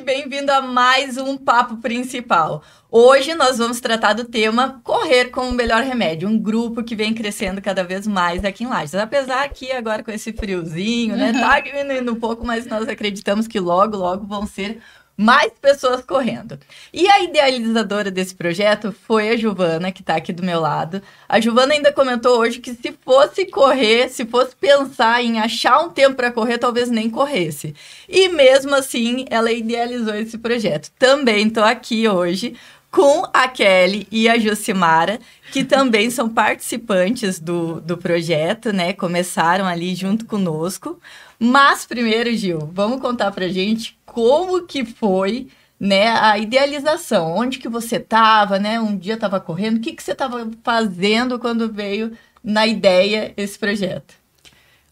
bem-vindo a mais um Papo Principal. Hoje nós vamos tratar do tema Correr como o Melhor Remédio, um grupo que vem crescendo cada vez mais aqui em Lages. Apesar que agora com esse friozinho, né, tá diminuindo um pouco, mas nós acreditamos que logo, logo vão ser mais pessoas correndo. E a idealizadora desse projeto foi a Giovana, que está aqui do meu lado. A Giovana ainda comentou hoje que se fosse correr, se fosse pensar em achar um tempo para correr, talvez nem corresse. E mesmo assim, ela idealizou esse projeto. Também estou aqui hoje com a Kelly e a Jucimara, que também são participantes do projeto, né? Começaram ali junto conosco. Mas primeiro, Gil, vamos contar pra gente como que foi, né, a idealização. Onde que você estava, né? Um dia estava correndo. O que você estava fazendo quando veio na ideia esse projeto?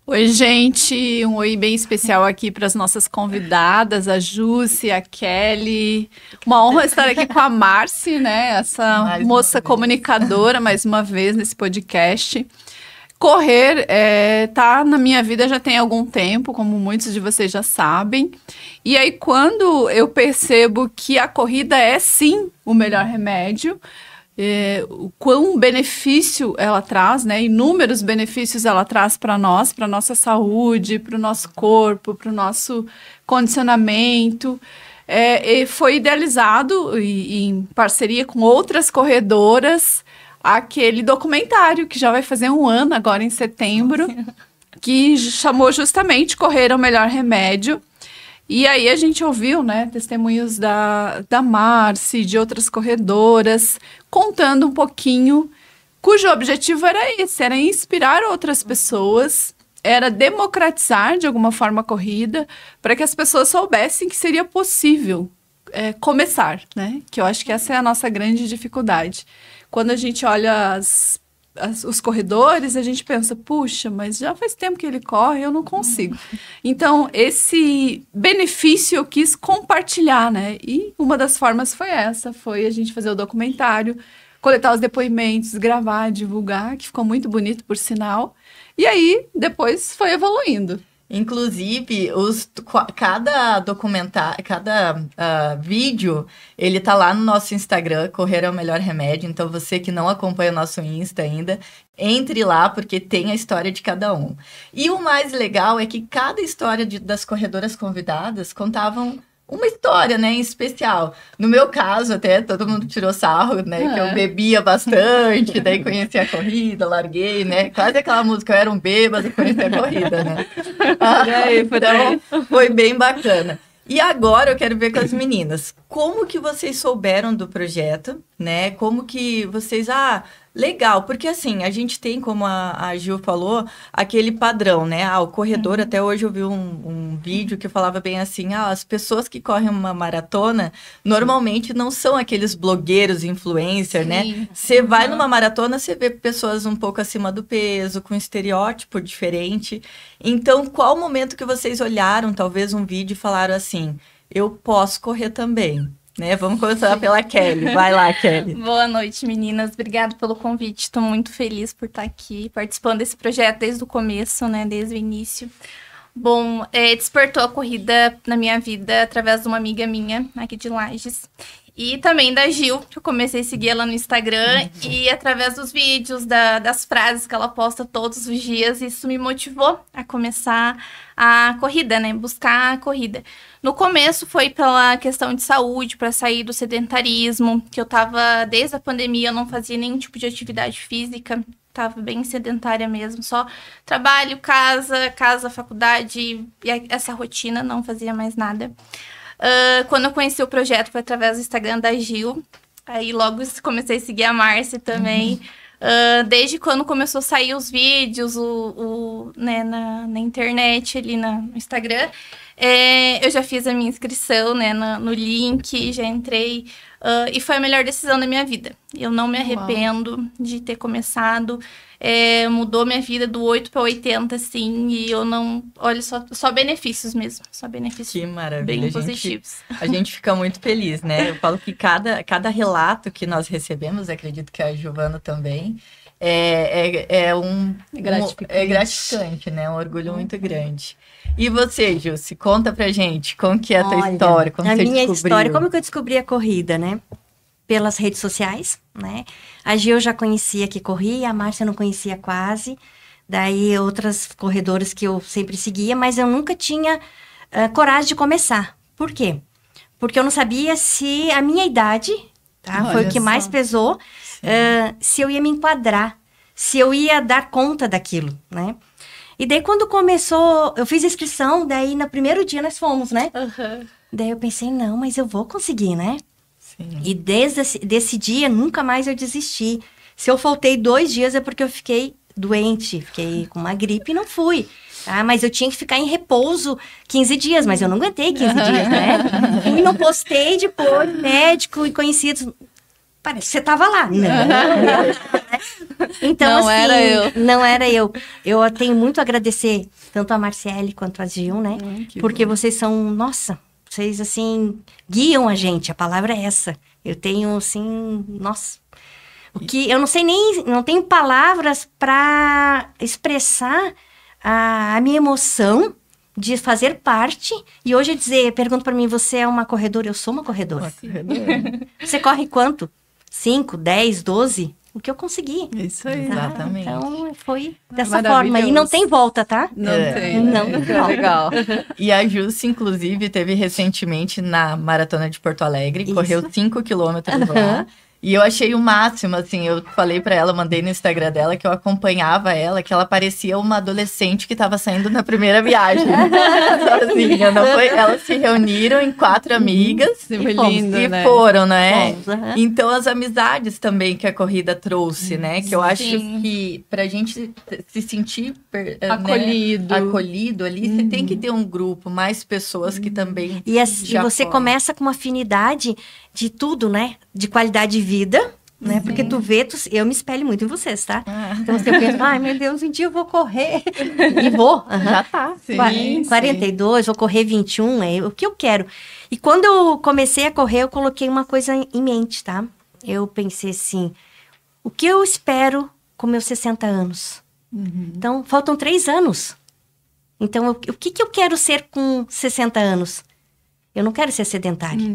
Oi, gente. Um oi bem especial aqui para as nossas convidadas, a Jussi, a Kelly. Uma honra estar aqui com a Marci, né? Essa moça comunicadora, mais uma vez, nesse podcast. Correr tá na minha vida já tem algum tempo, como muitos de vocês já sabem. E aí, quando eu percebo que a corrida é, sim, o melhor remédio, o quão benefício ela traz, né? Inúmeros benefícios ela traz para nós, para nossa saúde, para o nosso corpo, para o nosso condicionamento. E foi idealizado em parceria com outras corredoras aquele documentário que já vai fazer um ano agora em setembro, que chamou justamente Correr é o Melhor Remédio. E aí a gente ouviu, né, testemunhos da Marci, de outras corredoras, contando um pouquinho, cujo objetivo era esse, era inspirar outras pessoas, era democratizar de alguma forma a corrida, para que as pessoas soubessem que seria possível começar, né? Que eu acho que essa é a nossa grande dificuldade. Quando a gente olha os corredores, a gente pensa, puxa, mas já faz tempo que ele corre, eu não consigo. Então, esse benefício eu quis compartilhar, né? E uma das formas foi a gente fazer o documentário, coletar os depoimentos, gravar, divulgar, que ficou muito bonito, por sinal. E aí, depois foi evoluindo. Inclusive, cada documentário, cada vídeo, ele tá lá no nosso Instagram, Correr é o Melhor Remédio. Então, você que não acompanha o nosso Insta ainda, entre lá, porque tem a história de cada um. E o mais legal é que cada história das corredoras convidadas contavam uma história, né, em especial. No meu caso, até todo mundo tirou sarro, né, que eu bebia bastante, daí conheci a corrida, larguei, né, quase aquela música, eu era um bêbado e conheci a corrida, né. Então, foi bem bacana. E agora eu quero ver com as meninas, como que vocês souberam do projeto, né, como que vocês, legal, porque assim, a gente tem, como a Gil falou, aquele padrão, né, o corredor, até hoje eu vi um vídeo que falava bem assim, as pessoas que correm uma maratona, normalmente não são aqueles blogueiros, influencer, né, você vai numa maratona, você vê pessoas um pouco acima do peso, com estereótipo diferente, então qual o momento que vocês olharam, talvez um vídeo e falaram assim, eu posso correr também? Né? Vamos começar pela Kelly. Vai lá, Kelly. Boa noite, meninas. Obrigada pelo convite. Estou muito feliz por estar aqui, participando desse projeto desde o começo, né? Desde o início. Bom, despertou a corrida na minha vida através de uma amiga minha, aqui de Lages. E também da Gil, que eu comecei a seguir ela no Instagram. E através dos vídeos, das frases que ela posta todos os dias, isso me motivou a começar a corrida, né? Buscar a corrida. No começo foi pela questão de saúde, para sair do sedentarismo, que eu tava, desde a pandemia, eu não fazia nenhum tipo de atividade física. Tava bem sedentária mesmo, só trabalho, casa, faculdade, e essa rotina, não fazia mais nada. Quando eu conheci o projeto foi através do Instagram da Gil, aí logo comecei a seguir a Marci também. Desde quando começou a sair os vídeos né, na internet, ali no Instagram, eu já fiz a minha inscrição, né, no link, já entrei, e foi a melhor decisão da minha vida. Eu não me arrependo de ter começado. Mudou minha vida do 8 para 80, assim, e eu não... Olha, só benefícios mesmo, só benefícios que maravilha, bem positivos. A gente fica muito feliz, né? Eu falo que cada relato que nós recebemos, acredito que a Giovana também, é gratificante, né? Um orgulho muito grande. E você, Jussi, conta pra gente como que é a tua história, como você descobriu. A minha história, como que eu descobri a corrida, né? Pelas redes sociais, né? A Gil eu já conhecia que corria, a Márcia eu não conhecia quase. Daí outras corredoras que eu sempre seguia, mas eu nunca tinha coragem de começar. Por quê? Porque eu não sabia se a minha idade, tá? Foi o que mais pesou, se eu ia me enquadrar, se eu ia dar conta daquilo, né? E daí quando começou, eu fiz a inscrição, daí no primeiro dia nós fomos, né? Uhum. Daí eu pensei, não, mas eu vou conseguir, né? Sim. E desde esse dia, nunca mais eu desisti. Se eu faltei 2 dias é porque eu fiquei doente, fiquei com uma gripe e não fui. Tá? Mas eu tinha que ficar em repouso 15 dias, mas eu não aguentei 15 dias, né? E não postei depois, médico e conhecidos. Parece que você estava lá. Então, não assim, era eu. Não era eu. Eu tenho muito a agradecer, tanto a Marciele quanto a Gil, né? Porque vocês são, nossa... Vocês, assim, guiam a gente, a palavra é essa. Eu tenho, assim, nossa... eu não tenho palavras para expressar a minha emoção de fazer parte. E hoje pergunto para mim, você é uma corredora? Eu sou uma corredora. Você corre quanto? 5, 10, 12? O que eu consegui. Isso aí. Exatamente. Então, foi dessa forma. E não tem volta, tá? Não tem. Não tem volta. Legal. E a Jussi, inclusive, teve recentemente na Maratona de Porto Alegre, correu 5 quilômetros lá. E eu achei o máximo, assim, eu falei pra ela, mandei no Instagram dela que eu acompanhava ela, que ela parecia uma adolescente que tava saindo na primeira viagem. Sozinha, não foi? Elas se reuniram em 4 amigas e foram, né? Então, as amizades também que a corrida trouxe, né? Que eu acho que pra gente se sentir acolhido ali, você tem que ter um grupo, mais pessoas que também e assim, você começa com uma afinidade de tudo, né? De qualidade de vida, né? Porque eu me espelho muito em vocês, tá? Então você pensa, ai meu Deus, um dia eu vou correr. E vou. Já tá. Sim, 42, vou correr 21, é o que eu quero. E quando eu comecei a correr, eu coloquei uma coisa em mente, tá? Eu pensei assim, o que eu espero com meus 60 anos? Então, faltam 3 anos. Então, o que eu quero ser com 60 anos? Eu não quero ser sedentária.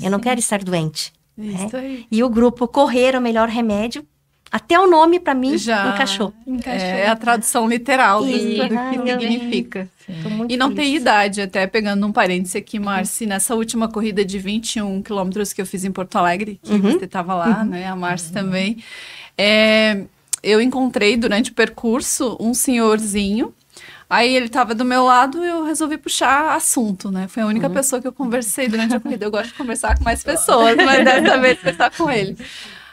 Eu não quero estar doente. Isso aí. E o grupo Correr é o Melhor Remédio, até o nome para mim encaixou. É a tradução literal do que significa. E não tem idade, até pegando um parêntese aqui, Márcia, nessa última corrida de 21 quilômetros que eu fiz em Porto Alegre, que você estava lá, né? A Márcia também. Eu encontrei durante o percurso um senhorzinho. Aí ele tava do meu lado e eu resolvi puxar assunto, né? Foi a única pessoa que eu conversei durante a corrida. Eu gosto de conversar com mais pessoas, mas dessa vez conversar com ele.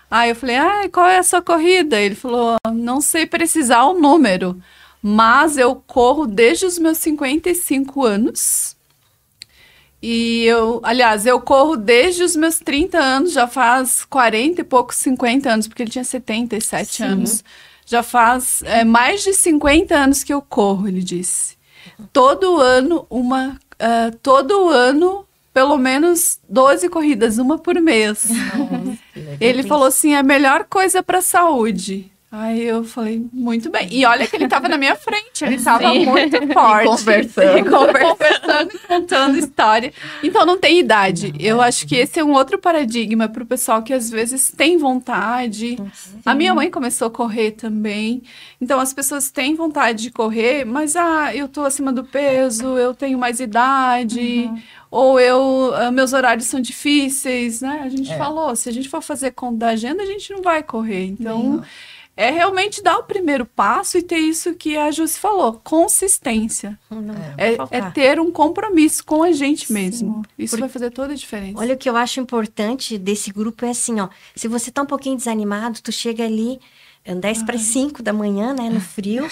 Aí eu falei, qual é a sua corrida? Ele falou, não sei precisar o número, mas eu corro desde os meus 55 anos. E eu corro desde os meus 30 anos, já faz 40 e poucos, 50 anos, porque ele tinha 77 anos. Já faz mais de 50 anos que eu corro, ele disse. Todo ano, pelo menos 12 corridas, uma por mês. Ele falou assim, a melhor coisa para a saúde. Aí eu falei, muito bem. E olha que ele estava na minha frente, ele estava muito forte. Conversando e contando história. Então não tem idade. Eu acho que esse é um outro paradigma para o pessoal que às vezes tem vontade. A minha mãe começou a correr também. Então as pessoas têm vontade de correr, mas eu tô acima do peso, eu tenho mais idade. Ou meus horários são difíceis, né? A gente falou, se a gente for fazer conta da agenda, a gente não vai correr. Então... é realmente dar o primeiro passo e ter isso que a Jussi falou, consistência. É ter um compromisso com a gente mesmo. Isso vai fazer toda a diferença. Olha, o que eu acho importante desse grupo é assim, ó. Se você tá um pouquinho desanimado, tu chega ali 10 para 5 da manhã, né? No frio,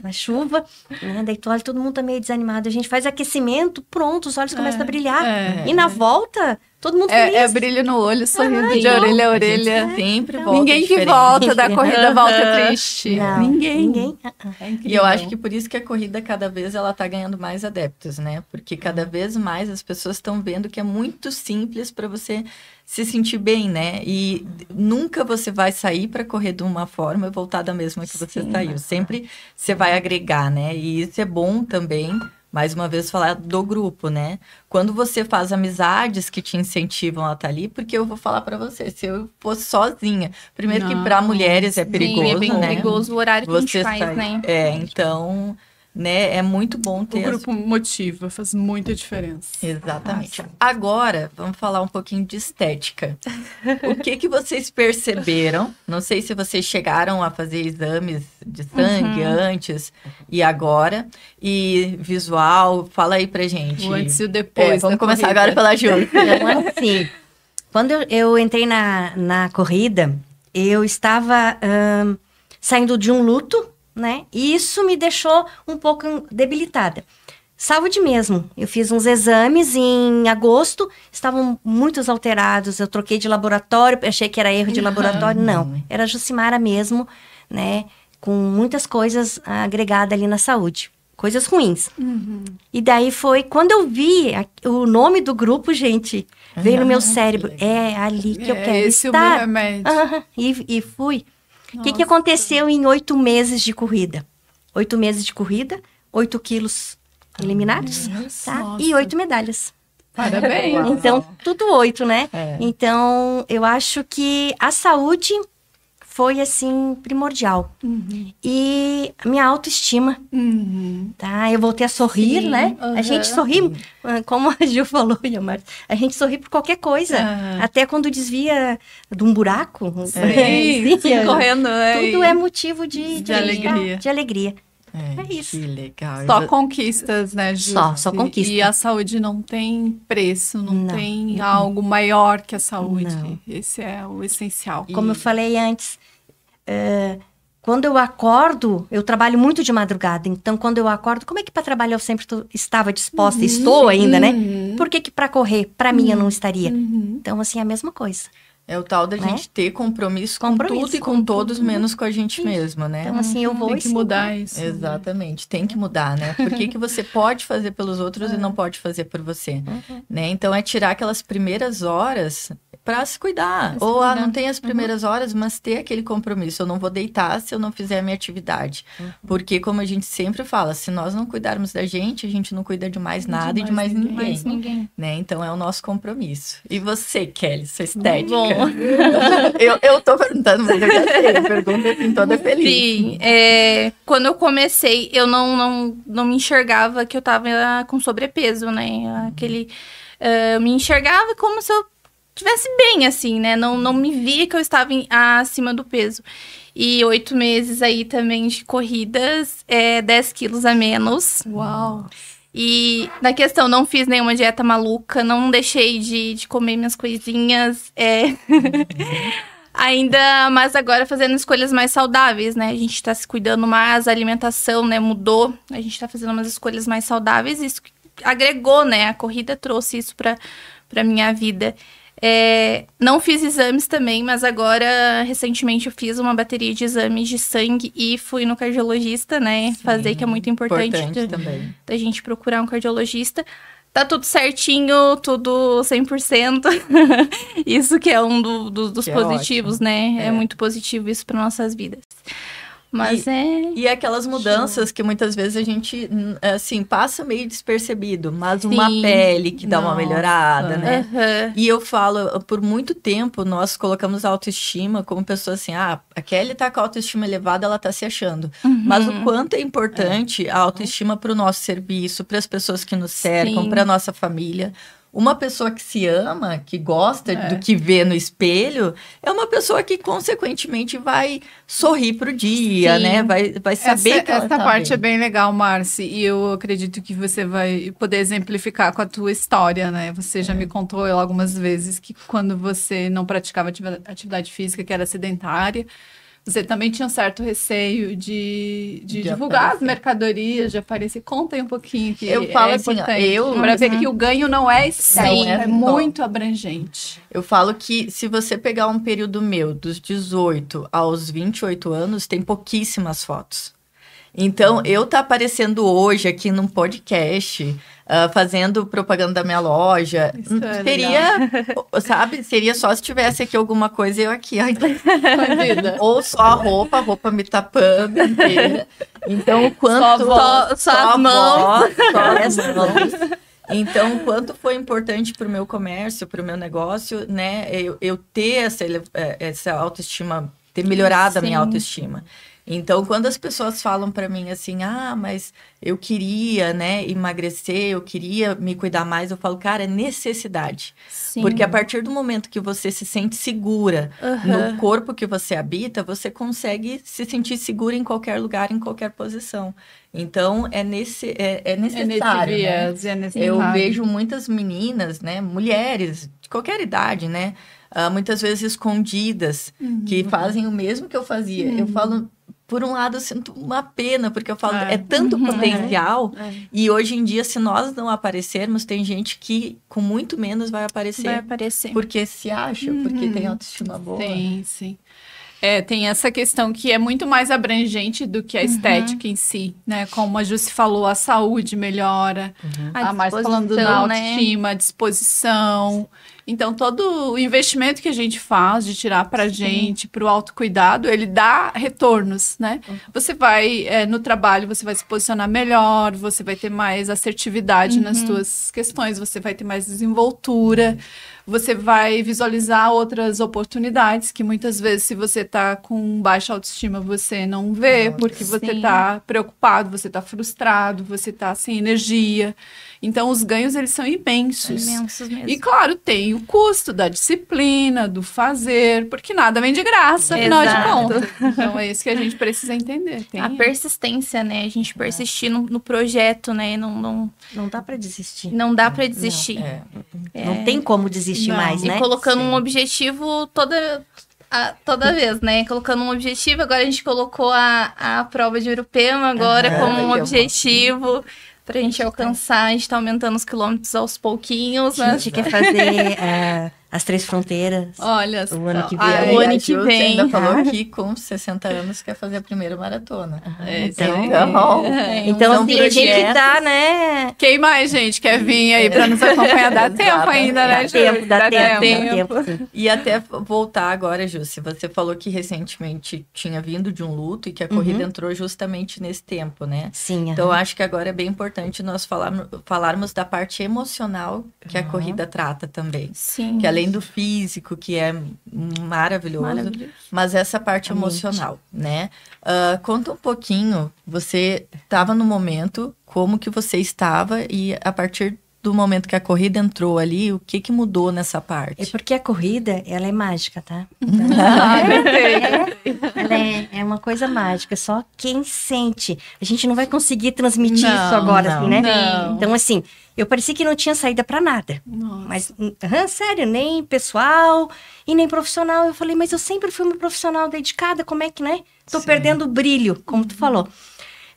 na chuva, né? Daí tu olha, todo mundo tá meio desanimado. A gente faz aquecimento, pronto, os olhos começam a brilhar. E na volta... Todo mundo feliz. É brilho no olho, sorrindo de orelha a orelha. Sempre volta Ninguém que diferente. volta da corrida volta triste. Não, Ninguém. É E incrível. eu acho que por isso que a corrida cada vez ela tá ganhando mais adeptos, né? Porque cada vez mais as pessoas estão vendo que é muito simples para você se sentir bem, né? E nunca você vai sair para correr de uma forma e voltar da mesma que você saiu. Sempre você vai agregar, né? E isso é bom também. Mais uma vez, falar do grupo, né? Quando você faz amizades que te incentivam a estar ali, porque eu vou falar para você, se eu fosse sozinha, primeiro que para mulheres é perigoso, Sim, é bem né? perigoso o horário que a gente Você faz, sai- né? Então, né, é muito bom O ter grupo motiva, faz muita diferença. Exatamente. Agora, vamos falar um pouquinho de estética. O que vocês perceberam? Não sei se vocês chegaram a fazer exames de sangue antes e agora. E visual, fala aí pra gente. O antes e o depois. Vamos da começar corrida. agora pela Júlia. Então, assim, quando eu entrei na corrida, eu estava saindo de um luto, né? E isso me deixou um pouco debilitada. Saúde mesmo. Eu fiz uns exames em agosto, estavam muitos alterados. Eu troquei de laboratório, achei que era erro de laboratório. Não, era Jucimara mesmo, né? Com muitas coisas agregadas ali na saúde. Coisas ruins. E daí foi quando eu vi o nome do grupo, gente, veio no meu cérebro. É ali que eu quero esse estar. é o meu remédio. E fui. O que aconteceu em 8 meses de corrida? 8 meses de corrida, 8 quilos eliminados, tá? Nossa. E 8 medalhas. Parabéns. Então, tudo 8, né? É. Então, eu acho que a saúde foi, assim, primordial. E a minha autoestima, tá? Eu voltei a sorrir, Sim, né? A gente sorri, como a Gil falou, e a Marta, a gente sorri por qualquer coisa. Até quando desvia de um buraco. Sim, correndo. Tudo é motivo de alegria. De alegria. É isso. Que legal. Só conquistas, né, Ju? Só conquista. E a saúde não tem preço, não Não. tem algo maior que a saúde. Não. Esse é o essencial. Como eu falei antes, quando eu acordo, eu trabalho muito de madrugada. Então, quando eu acordo, como é que para trabalhar eu sempre estava disposta? Estou ainda, né? Por que para correr, para mim, eu não estaria? Então, assim, é a mesma coisa. É o tal da Né? gente ter compromisso com Compromisso tudo e com todos, menos com a gente mesmo, né? Então, assim, eu vou Tem e que sim. mudar isso. Exatamente, tem que mudar, né? Por que você pode fazer pelos outros e não pode fazer por você, né? Então é tirar aquelas primeiras horas para se cuidar. Ou não tem as primeiras horas, mas ter aquele compromisso. Eu não vou deitar se eu não fizer a minha atividade. Porque como a gente sempre fala, se nós não cuidarmos da gente, a gente não cuida de mais nada e de mais ninguém, Mais ninguém. né? Então é o nosso compromisso. E você, Kelly, sua estética? Bom. eu tô perguntando, mas eu já sei, a pergunta assim toda feliz. Sim, quando eu comecei, eu não me enxergava que eu tava com sobrepeso, né? Eu me enxergava como se eu estivesse bem, assim, né? Não me via que eu estava acima do peso. E 8 meses aí também de corridas, 10 quilos a menos. Uau! E na questão, não fiz nenhuma dieta maluca, não deixei de comer minhas coisinhas. Ainda, mas agora fazendo escolhas mais saudáveis, né? A gente tá se cuidando mais, a alimentação, né, mudou. A gente tá fazendo umas escolhas mais saudáveis. Isso agregou, né? A corrida trouxe isso pra minha vida. Não fiz exames também, mas agora, recentemente, eu fiz uma bateria de exames de sangue e fui no cardiologista, né? Fazer, que é muito importante também. da gente procurar um cardiologista. Tá tudo certinho, tudo 100%. Isso que é um dos Que é positivos, ótimo. né? É muito positivo isso para nossas vidas. Mas E aquelas mudanças que muitas vezes a gente, assim, passa meio despercebido, mas uma Sim. pele que dá uma Nossa. melhorada, né? Aham. E eu falo, por muito tempo, nós colocamos a autoestima como pessoa assim, a Kelly tá com a autoestima elevada, ela tá se achando. Mas o quanto é importante a autoestima para o nosso serviço, para as pessoas que nos cercam, Sim. para nossa família. Uma pessoa que se ama, que gosta do que vê no espelho, é uma pessoa que, consequentemente, vai sorrir pro dia, Sim. né? Vai saber que ela essa tá parte bem. é bem legal, Marci, e eu acredito que você vai poder exemplificar com a tua história, né? Você já me contou algumas vezes que quando você não praticava atividade física, que era sedentária, Você também tinha um certo receio de divulgar as mercadorias, de aparecer. Conta aí um pouquinho que eu falo assim, para ver que o ganho não é externo, é muito abrangente. Eu falo que se você pegar um período meu, dos 18 aos 28 anos, tem pouquíssimas fotos. Então, eu tá aparecendo hoje aqui num podcast, fazendo propaganda da minha loja, sabe? Seria só se tivesse aqui alguma coisa eu aqui. Ou só a roupa me tapando inteira. Então, quanto... Só as mãos. Só as mãos. Então, quanto foi importante para o meu comércio, para o meu negócio, né? Eu ter essa autoestima, ter melhorado a minha autoestima. Então, quando as pessoas falam para mim assim, mas eu queria, né, emagrecer, eu queria me cuidar mais, eu falo, cara, é necessidade. Sim. Porque a partir do momento que você se sente segura no corpo que você habita, você consegue se sentir segura em qualquer lugar, em qualquer posição. Então, é necessário, né? É necessário. Eu vejo muitas meninas, né, mulheres de qualquer idade, né, muitas vezes escondidas, que fazem o mesmo que eu fazia. Eu falo... Por um lado, eu sinto uma pena, porque eu falo, é tanto potencial, e hoje em dia, se nós não aparecermos, tem gente que com muito menos vai aparecer. Porque se acha, porque tem autoestima boa. Sim. Tem essa questão que é muito mais abrangente do que a estética em si, né? Como a Jussi falou, a saúde melhora, a mais falando da autoestima, a disposição. Então, todo o investimento que a gente faz de tirar pra gente, pro autocuidado, ele dá retornos, né? Você vai, no trabalho, você vai se posicionar melhor, você vai ter mais assertividade nas suas questões, você vai ter mais desenvoltura, você vai visualizar outras oportunidades que muitas vezes, se você tá com baixa autoestima, você não vê, porque você tá preocupado, você tá frustrado, você tá sem energia. Então, os ganhos, eles são imensos. Imensos mesmo. E, claro, tem o custo da disciplina, do fazer, porque nada vem de graça, afinal de contas. Então, é isso que a gente precisa entender. A persistência, né? A gente persistir no projeto, né? Não dá para desistir. Não dá para desistir. Não tem como desistir mais, né? E colocando um objetivo toda vez, né? Colocando um objetivo, agora a gente colocou a prova de Urupema agora como um objetivo pra gente alcançar. A gente tá aumentando os quilômetros aos pouquinhos. A gente quer fazer as 3 fronteiras. Olha, o ano que vem. O ano que vem. Ainda falou que com 60 anos quer fazer a primeira maratona. Então assim, a gente tá, né? Quem mais, gente, quer vir aí pra nos acompanhar? Dá tempo ainda, né, Ju? Dá tempo. E até voltar agora, Jussi, você falou que recentemente tinha vindo de um luto e que a corrida entrou justamente nesse tempo, né? Sim. Então, eu acho que agora é bem importante nós falarmos da parte emocional que a corrida trata também. Sim. Que além do físico, que é maravilhoso. Mas essa parte emocional, né? Conta um pouquinho, você estava no momento, como que você estava e a partir do momento que a corrida entrou ali, o que mudou nessa parte? É porque a corrida, ela é mágica, tá? Ela é uma coisa mágica, só quem sente. A gente não vai conseguir transmitir isso agora, assim, né? Não. Então, assim, eu parecia que não tinha saída pra nada. Nossa. Mas, sério, nem pessoal e nem profissional. Eu falei, mas eu sempre fui uma profissional dedicada, como é que, né? Tô perdendo o brilho, como tu falou.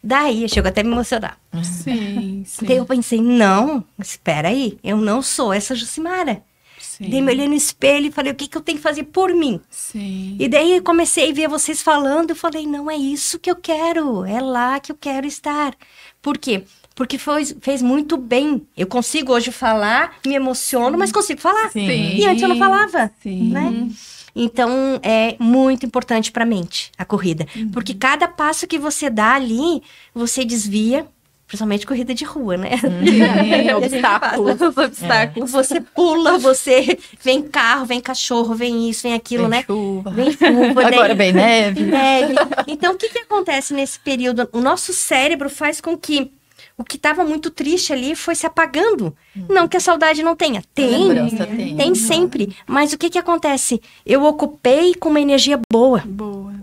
Daí, chegou até a me emocionar. Sim. Daí eu pensei, não, espera aí, eu não sou essa Jucimara. Daí me olhei no espelho e falei, o que eu tenho que fazer por mim? Sim. E daí eu comecei a ver vocês falando, eu falei, não, é isso que eu quero, é lá que eu quero estar. Por quê? Porque fez muito bem. Eu consigo hoje falar, me emociono, mas consigo falar. Sim. E antes eu não falava, Sim. né? Então, é muito importante para a mente, a corrida. Porque cada passo que você dá ali, você desvia, principalmente corrida de rua, né? Obstáculos. Você pula, você... Vem carro, vem cachorro, vem isso, vem aquilo, vem né? Chuva. Vem chuva. Agora vem neve. Então, o que acontece nesse período? O nosso cérebro faz com que o que estava muito triste ali foi se apagando. Não que a saudade não tenha. Tem sempre. Mas o que acontece? Eu ocupei com uma energia boa.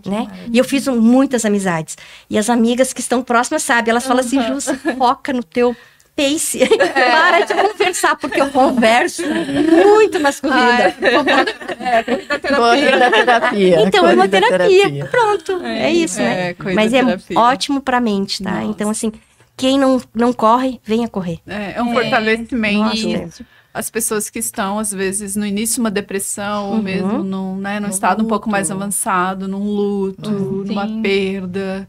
Né? E eu fiz muitas amizades. E as amigas que estão próximas sabem. Elas falam assim, Ju, foca no teu pace. Para de conversar, porque eu converso muito nas corridas. Corrida terapia. Então, é uma terapia. Pronto, é isso, né? Mas é ótimo pra mente, tá? Nossa. Então, assim, quem não corre, venha correr. É um fortalecimento. Nossa, As pessoas que estão, às vezes, no início de uma depressão, ou mesmo num estado um pouco mais avançado, num luto, numa perda.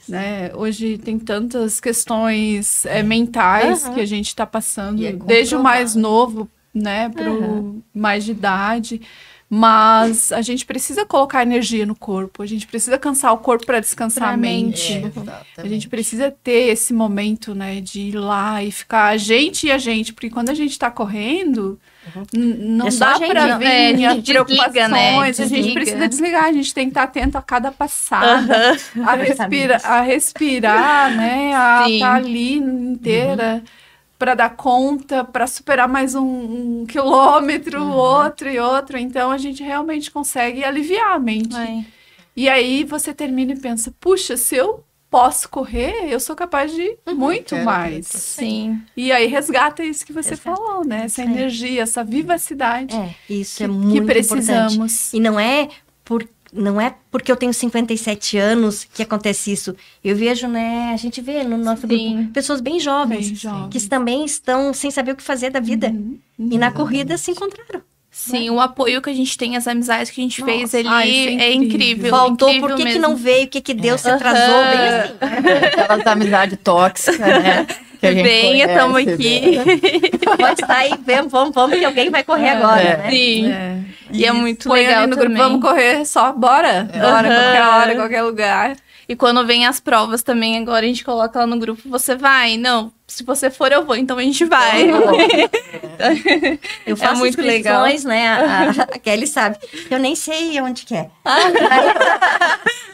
Né? Hoje tem tantas questões mentais que a gente está passando, desde o mais novo, né, para o mais de idade. Mas a gente precisa colocar energia no corpo, a gente precisa cansar o corpo para descansar a mente. A gente precisa ter esse momento, né, de ir lá e ficar a gente, porque quando a gente está correndo, não dá para vir as preocupações, né? A gente precisa desligar, a gente tem que estar atento a cada passada, a respirar, né, a estar ali inteira. Para dar conta, para superar mais um quilômetro, outro e outro. Então, a gente realmente consegue aliviar a mente. E aí, você termina e pensa, puxa, se eu posso correr, eu sou capaz de muito mais. Sim. E aí, resgata isso que você falou, né? Essa energia, essa vivacidade. Isso é muito que precisamos. Importante. E não é porque eu tenho 57 anos que acontece isso. Eu vejo, né? A gente vê no nosso grupo pessoas bem jovens, que também estão sem saber o que fazer da vida. E na corrida se encontraram. Sim, o apoio que a gente tem, as amizades que a gente fez ali é incrível. Faltou, incrível por que mesmo. que não veio? O que Deus se atrasou? Bem assim. Aquelas amizades tóxicas, né? Que a gente Venha, estamos aqui. Pode estar aí, vamos, que alguém vai correr agora, né? Sim. E é muito Põe legal ali no também. grupo, vamos correr só, bora. Bora, qualquer hora, qualquer lugar. E quando vem as provas também, agora a gente coloca lá no grupo, você vai? Não, se você for eu vou, então a gente vai. Eu faço muito inscrições, né? A Kelly sabe. Eu nem sei onde que é.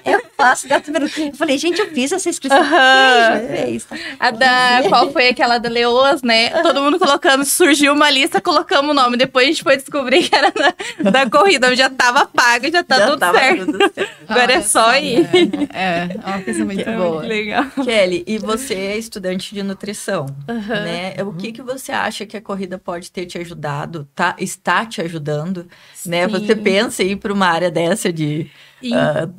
Eu faço, eu falei, gente, eu fiz essa inscrição. Qual foi aquela da Leoas, né? Todo mundo colocando, surgiu uma lista, colocamos o nome. Depois a gente foi descobrir que era da corrida, já tava paga, já tudo certo. Agora é só ir. É uma coisa muito boa. Muito legal. Kelly, e você é estudante de nutrição, né? O que você acha que a corrida pode ter te ajudado, está te ajudando, né? Você pensa em ir para uma área dessa de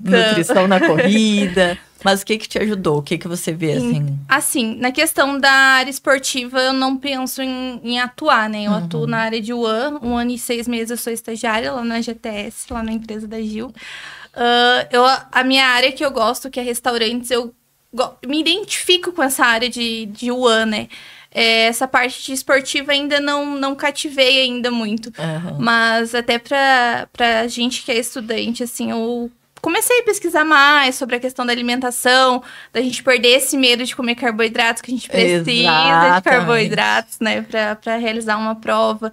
nutrição na corrida, mas o que te ajudou? O que você vê, assim? Assim, na questão da área esportiva, eu não penso em atuar, né? Eu atuo na área de 1 ano e 6 meses, eu sou estagiária lá na GTS, lá na empresa da Gil. A minha área que eu gosto, que é restaurantes, eu me identifico com essa área de UAN, né? Essa parte de esportiva ainda não cativei ainda muito. Mas até pra gente que é estudante, assim, eu comecei a pesquisar mais sobre a questão da alimentação, da gente perder esse medo de comer carboidratos, que a gente precisa de carboidratos, né, pra realizar uma prova.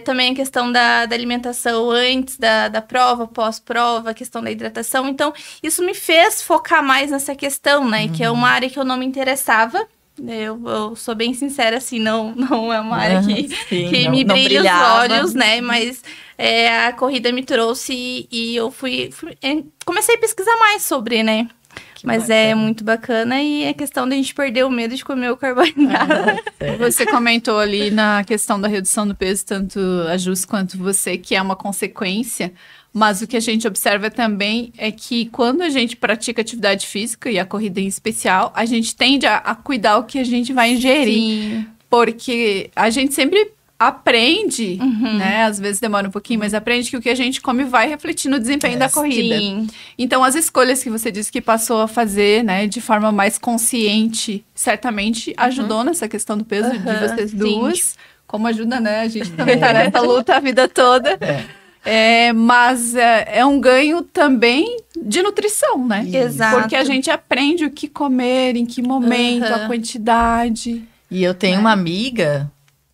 Também a questão da alimentação antes da prova, pós-prova, a questão da hidratação. Então, isso me fez focar mais nessa questão, né, que é uma área que eu não me interessava. Eu sou bem sincera, assim, não é uma área que me brilha os olhos, né? Mas a corrida me trouxe e eu comecei a pesquisar mais sobre, né? Mas bacana. É muito bacana e a questão da gente perder o medo de comer o carboidrato. Você comentou ali na questão da redução do peso, tanto a Jus quanto você, que é uma consequência. Mas o que a gente observa também é que quando a gente pratica atividade física, e a corrida em especial, a gente tende a cuidar o que a gente vai ingerir. Sim. Porque a gente sempre aprende, né? Às vezes demora um pouquinho, mas aprende que o que a gente come vai refletir no desempenho da corrida. Sim. Então, as escolhas que você disse que passou a fazer, né, de forma mais consciente, certamente ajudou nessa questão do peso de vocês duas. Como ajuda, né? A gente também tá nessa luta a vida toda. Mas é um ganho também de nutrição, né? Exato. Porque a gente aprende o que comer, em que momento, a quantidade. E eu tenho uma amiga,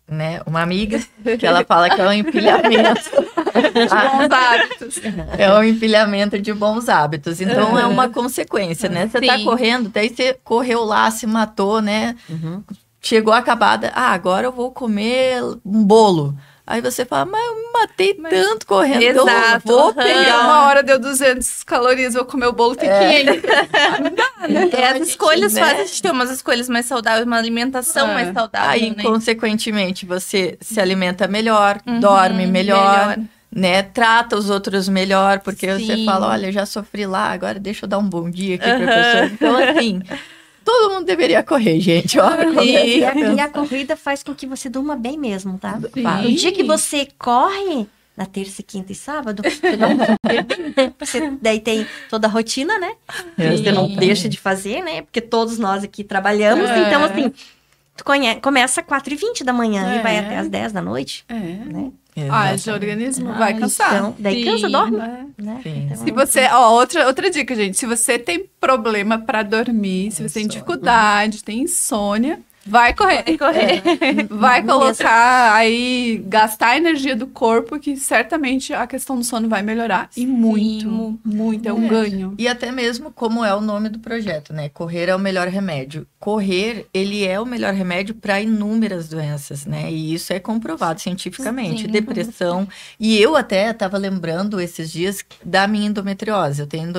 né? Uma amiga que ela fala que é um empilhamento de bons hábitos. É um empilhamento de bons hábitos. Então, é uma consequência, né? Você tá correndo, daí você correu lá, se matou, né? Chegou acabada. Agora eu vou comer um bolo. Aí você fala, mas eu me matei tanto correndo. Então Exato. eu vou pegar. Uma hora deu 200 calorias, vou comer o bolo, tem 500. Não dá, né? Então, As escolhas né? fazem a gente ter umas escolhas mais saudáveis, uma alimentação mais saudável, Aí, né? consequentemente, você se alimenta melhor, dorme melhor, né? Trata os outros melhor, porque você Sim. fala, olha, eu já sofri lá, agora deixa eu dar um bom dia aqui pra pessoa. Então, assim, todo mundo deveria correr, gente. Ó, E a corrida faz com que você durma bem mesmo, tá? Sim. O dia que você corre, na terça, quinta e sábado, você daí tem toda a rotina, né? Você não deixa de fazer, né? Porque todos nós aqui trabalhamos. Então, assim, tu começa às 4h20 da manhã e vai até às 10 da noite. Né? O organismo vai cansar. Então, daí cansa, dorme. É. Né? Sim. Então, Se você, outra dica, gente, se você tem problema para dormir, se você tem dificuldade, tem insônia, vai correr. Vai colocar aí, gastar a energia do corpo, que certamente a questão do sono vai melhorar. E muito, muito, é um ganho. E até mesmo como é o nome do projeto, né? Correr é o melhor remédio. Correr, ele é o melhor remédio para inúmeras doenças, né? E isso é comprovado cientificamente. Sim. Depressão. E eu até estava lembrando esses dias da minha endometriose. Eu tenho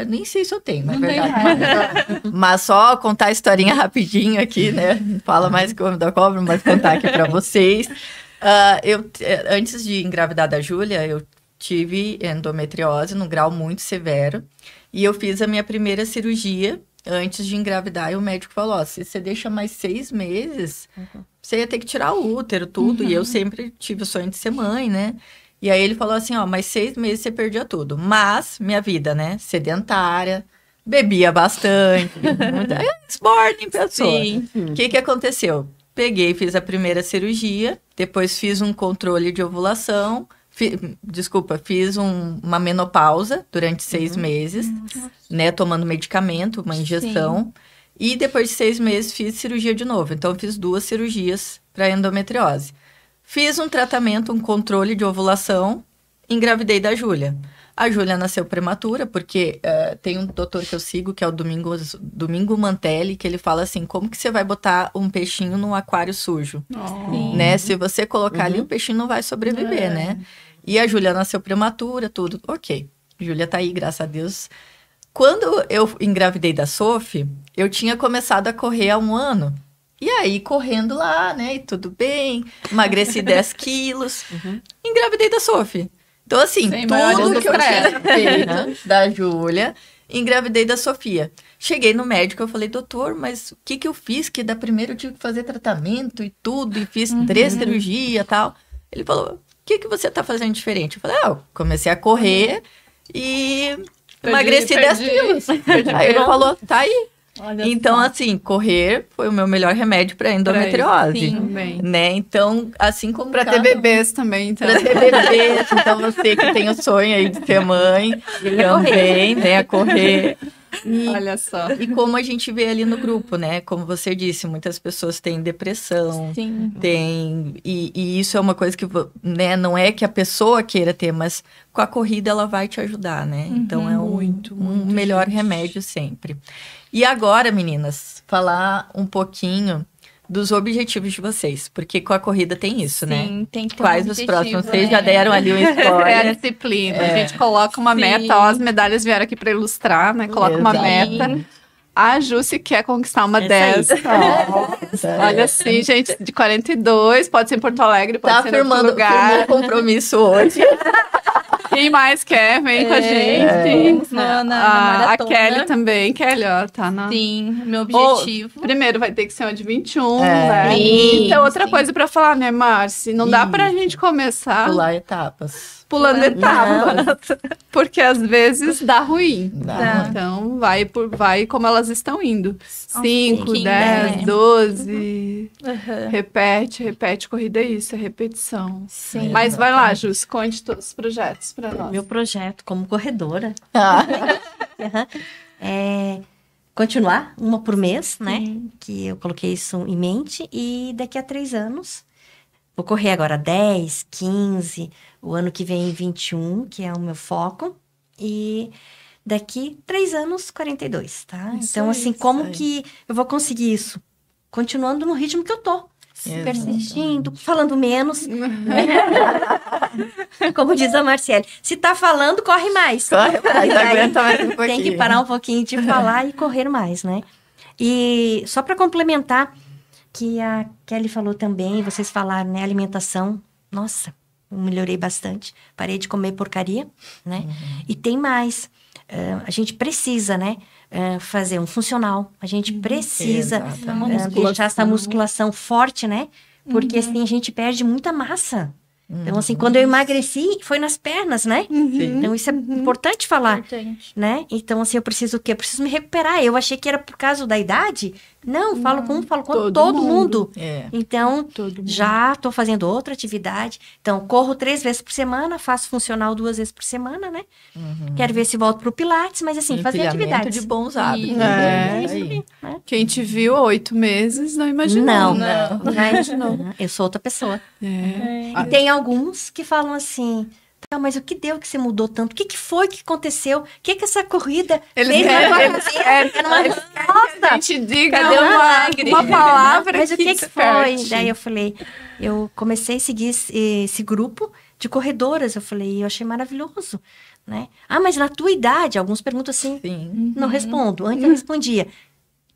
nem sei se eu tenho, na verdade. Mas só contar a historinha rapidinho aqui, né? Fala mais que o homem da cobra, mas contar aqui para vocês. Antes de engravidar da Júlia, eu tive endometriose num grau muito severo. E eu fiz a minha primeira cirurgia antes de engravidar. E o médico falou, ó, se você deixa mais 6 meses, você ia ter que tirar o útero, tudo. E eu sempre tive o sonho de ser mãe, né? E aí ele falou assim, ó, mais 6 meses você perdia tudo. Mas, minha vida, né? Sedentária, bebia bastante. Esporte em pessoa. O que aconteceu? Peguei, fiz a primeira cirurgia, depois fiz um controle de ovulação, fiz uma menopausa durante 6 meses, né, tomando medicamento, uma injeção, e depois de 6 meses fiz cirurgia de novo. Então, fiz 2 cirurgias para endometriose. Fiz um tratamento, um controle de ovulação, engravidei da Júlia. A Júlia nasceu prematura, porque tem um doutor que eu sigo, que é o Domingo Mantelli, que ele fala assim, como que você vai botar um peixinho num aquário sujo? Né? Se você colocar ali, o peixinho não vai sobreviver, né? E a Júlia nasceu prematura, tudo. Ok, Júlia tá aí, graças a Deus. Quando eu engravidei da Sophie, eu tinha começado a correr há 1 ano. E aí, correndo lá, né? E tudo bem, emagreci 10 quilos. Engravidei da Sophie. Então, assim, tudo que eu tinha feito da Júlia, engravidei da Sofia. Cheguei no médico, eu falei, doutor, mas o que eu fiz? Que da primeira eu tive que fazer tratamento e tudo, e fiz 3 cirurgias e tal. Ele falou, o que você tá fazendo diferente? Eu falei, eu comecei a correr e emagreci 10 quilos. Aí ele falou, tá aí. Olha então, só. assim, correr foi o meu melhor remédio para endometriose. Também. Né? Então, assim como Pra ter bebês também, então. Pra ter bebês, então você que tem o sonho aí de ser mãe, também, né, a correr. Olha só. E como a gente vê ali no grupo, né, como você disse, muitas pessoas têm depressão, e isso é uma coisa que, né, não é que a pessoa queira ter, mas com a corrida ela vai te ajudar, né, então é um melhor remédio sempre. E agora, meninas, falar um pouquinho dos objetivos de vocês, porque com a corrida tem isso, né? Sim, tem que ter Quais os próximos? Vocês já deram ali um spoiler. É a disciplina. A gente coloca uma meta, ó, as medalhas vieram aqui para ilustrar, né? Coloca uma meta. A Jussi quer conquistar uma 10. Olha assim, gente, de 42, pode ser em Porto Alegre, pode ser em outro lugar. Firmou compromisso hoje. Quem mais quer, vem com a gente. A Kelly também. Kelly, ó, tá na... Sim, meu objetivo. Primeiro vai ter que ser uma de 21, né? Então, outra coisa pra falar, né, Marci? Não dá pra gente começar... Pular etapas. Pulando etapas. Porque às vezes dá ruim. Então, vai como elas estão indo. 5, 10, 12. Repete. Corrida é isso, é repetição. Sim. Mas vai lá, Jus, conte todos os projetos para nós. Meu projeto como corredora é continuar uma por mês, né? Que eu coloquei isso em mente. E daqui a 3 anos, vou correr agora 10, 15, o ano que vem 21, que é o meu foco. E daqui 3 anos, 42, tá? Então, assim, como que eu vou conseguir isso? Continuando no ritmo que eu tô. persistindo, falando menos. Como diz a Marcele, se tá falando, corre mais. Corre mais, aguenta mais um pouquinho. Tem que parar um pouquinho de falar e correr mais, né? E só para complementar, que a Kelly falou também, vocês falaram, né? Alimentação, nossa, eu melhorei bastante. Parei de comer porcaria, né? E tem mais. A gente precisa, né? Fazer um funcional. A gente precisa deixar essa musculação forte, né? Porque assim a gente perde muita massa. Então, assim, quando eu emagreci, foi nas pernas, né? Então, isso é importante falar, né? Então, assim, eu preciso o quê? Eu preciso me recuperar. Eu achei que era por causa da idade. Não, falo com todo mundo. Então, já tô fazendo outra atividade. Então, corro 3 vezes por semana, faço funcional 2 vezes por semana, né? Quero ver se volto pro Pilates, mas assim, fazer atividades. De bons hábitos. Quem te viu há 8 meses não imaginou. Não. Eu sou outra pessoa. E tem alguns que falam assim, tá, mas o que deu que você mudou tanto? O que foi que aconteceu? O que essa corrida fez na tua vida? A gente diga uma palavra. Mas o que foi? Daí eu falei, eu comecei a seguir esse grupo de corredoras. Eu falei, eu achei maravilhoso, né? Ah, mas na tua idade, alguns perguntam assim, não respondo. Antes eu respondia.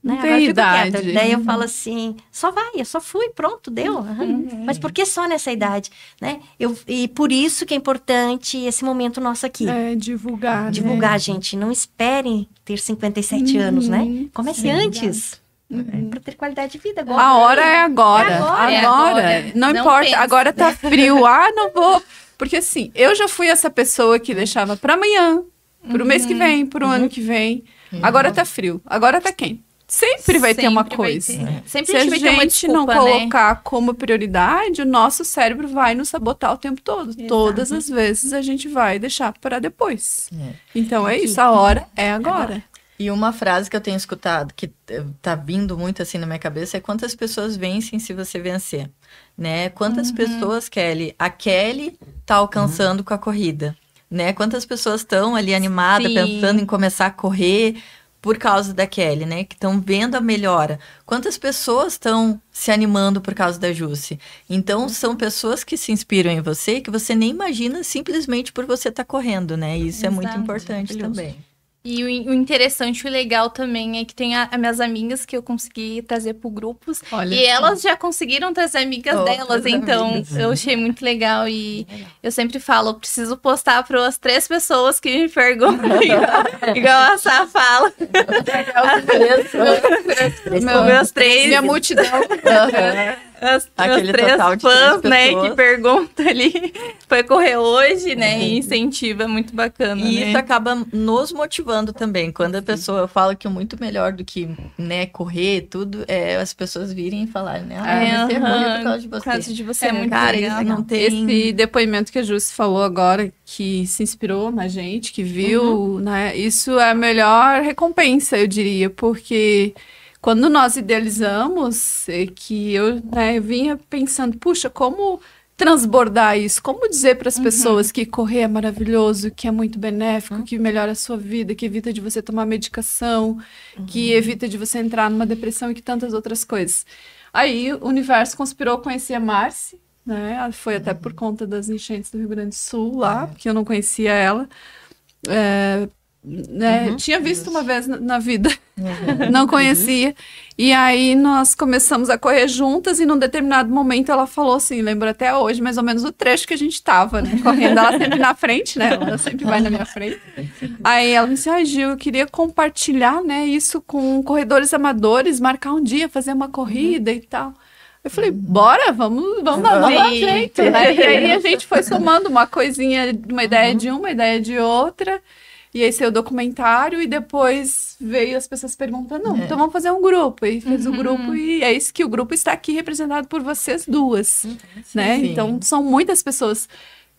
Né? Agora eu fico quieta. Daí eu falo assim, só vai, eu só fui, pronto, deu. Mas por que só nessa idade? Né? E por isso que é importante esse momento nosso aqui. Divulgar. Divulgar, né? gente. Não esperem ter 57 anos, né? Comece antes. Para ter qualidade de vida agora. A hora é agora. Agora. Não importa, pensa. Agora tá frio. Não vou. Porque assim, eu já fui essa pessoa que deixava para amanhã, pro mês que vem, pro ano que vem. Agora tá frio, agora tá quente. Sempre vai ter uma coisa. Sempre Se a vai ter uma gente não colocar como prioridade, o nosso cérebro vai nos sabotar o tempo todo. Exato. Todas as vezes a gente vai deixar para depois. Então é isso, a hora é agora. E uma frase que eu tenho escutado, que tá vindo muito assim na minha cabeça, é quantas pessoas vencem se você vencer, né? Quantas pessoas, Kelly, a Kelly tá alcançando com a corrida, né? Quantas pessoas estão ali animadas, pensando em começar a correr por causa da Kelly, né? Que estão vendo a melhora. Quantas pessoas estão se animando por causa da Jussi? Então, são pessoas que se inspiram em você, que você nem imagina simplesmente por você estar correndo, né? E isso é muito importante também. E o interessante e o legal também é que tem as minhas amigas que eu consegui trazer pro grupos. Olha, e elas já conseguiram trazer amigas delas, então eu achei muito legal. E eu sempre falo, eu preciso postar para as 3 pessoas que me perguntam, igual a Sá fala. Meus 3. Minha multidão. As 3 fãs, né, que perguntam ali, foi correr hoje, né, e incentiva, é muito bacana, e né? Isso acaba nos motivando também, quando a pessoa, eu falo que o muito melhor do que, né, correr, tudo, é as pessoas virem e falarem, né, você correu por causa de você. Por causa de você, é muito cara, legal. Isso não tem... Esse depoimento que a Jussi falou agora, que se inspirou na gente, que viu, né, isso é a melhor recompensa, eu diria, porque... Quando nós idealizamos, que eu vinha pensando, puxa, como transbordar isso? Como dizer para as pessoas que correr é maravilhoso, que é muito benéfico, que melhora a sua vida, que evita de você tomar medicação, que evita de você entrar numa depressão e que tantas outras coisas. Aí o universo conspirou conhecer a Marci, né? Foi até por conta das enchentes do Rio Grande do Sul lá, porque eu não conhecia ela. Tinha visto uma vez na vida, não conhecia, e aí nós começamos a correr juntas e num determinado momento ela falou assim, lembro até hoje mais ou menos o trecho que a gente tava, né, correndo, ela sempre na frente, né, ela sempre vai na minha frente, aí ela disse, Gil, eu queria compartilhar, né, isso com corredores amadores, marcar um dia, fazer uma corrida e tal. Eu falei, bora, vamos dar um jeito, né, e aí a gente foi somando uma coisinha, uma ideia de uma ideia de outra. E aí saiu o documentário e depois veio as pessoas perguntando, não, então vamos fazer um grupo. E fez o grupo e é isso que o grupo está aqui representado por vocês duas, né? Sim. Então, são muitas pessoas.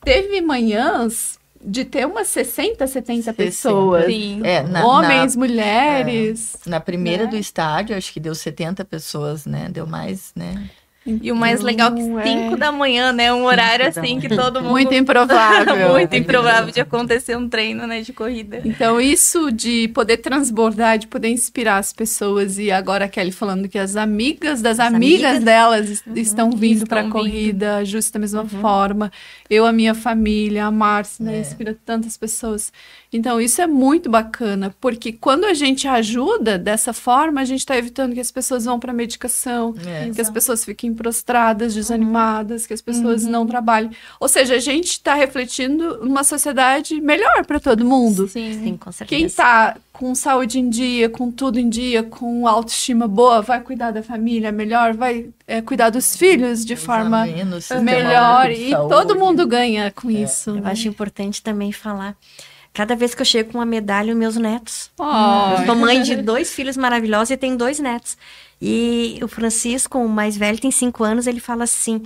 Teve manhãs de ter umas 60, 70 pessoas. Sim. Homens, mulheres. Na primeira do estádio, acho que deu 70 pessoas, né? Deu mais, né? E o mais legal é que 5 da manhã, né? Um horário assim que todo mundo... Muito improvável. Muito improvável de acontecer um treino, né, de corrida. Então, isso de poder transbordar, de poder inspirar as pessoas. E agora a Kelly falando que as amigas das amigas delas estão vindo para a corrida, justo da mesma forma. Eu, a minha família, a Márcia, né, inspira tantas pessoas. Então, isso é muito bacana, porque quando a gente ajuda dessa forma, a gente está evitando que as pessoas vão para a medicação, que as pessoas fiquem prostradas, desanimadas, que as pessoas não trabalhem. Ou seja, a gente está refletindo uma sociedade melhor para todo mundo. Sim, com certeza. Quem está com saúde em dia, com tudo em dia, com autoestima boa, vai cuidar da família melhor, vai cuidar dos filhos de forma melhor. E todo mundo ganha com isso. Eu acho importante também falar. Cada vez que eu chego com uma medalha, os meus netos. Eu sou mãe de 2 filhos maravilhosos e tenho 2 netos. E o Francisco, o mais velho, tem 5 anos, ele fala assim...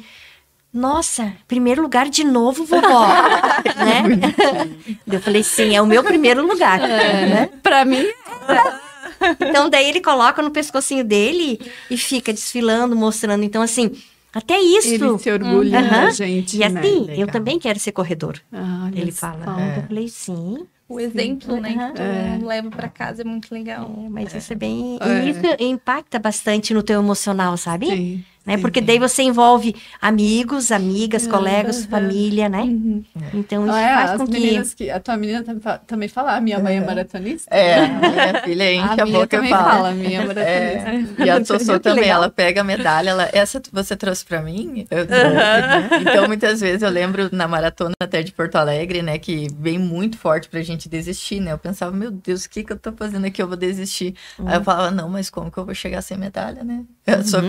Nossa, primeiro lugar de novo, vovó, né? Eu falei, sim, é o meu primeiro lugar, né? Pra mim... Então, daí ele coloca no pescocinho dele e fica desfilando, mostrando. Então, assim... Até isso. Ele se orgulha da gente, e assim, né? eu também quero ser corredor. Ele fala. Eu falei, sim. O exemplo, né, que todo mundo leva pra casa é muito legal. Mas isso é bem... E isso impacta bastante no teu emocional, sabe? Sim. Né? Porque daí você envolve amigos, amigas, colegas, família, né? Então, Então isso faz com que... A tua menina também fala, a minha mãe é maratonista. Minha filha enche a boca também e fala. fala, a minha é maratonista. E a Sossô também, ela pega a medalha, essa você trouxe pra mim? Eu trouxe. Então, muitas vezes eu lembro na maratona até de Porto Alegre, né, que vem muito forte pra gente desistir, né? Eu pensava, meu Deus, o que eu tô fazendo aqui? Eu vou desistir. Aí eu falava, não, mas como que eu vou chegar sem medalha, né? Eu sou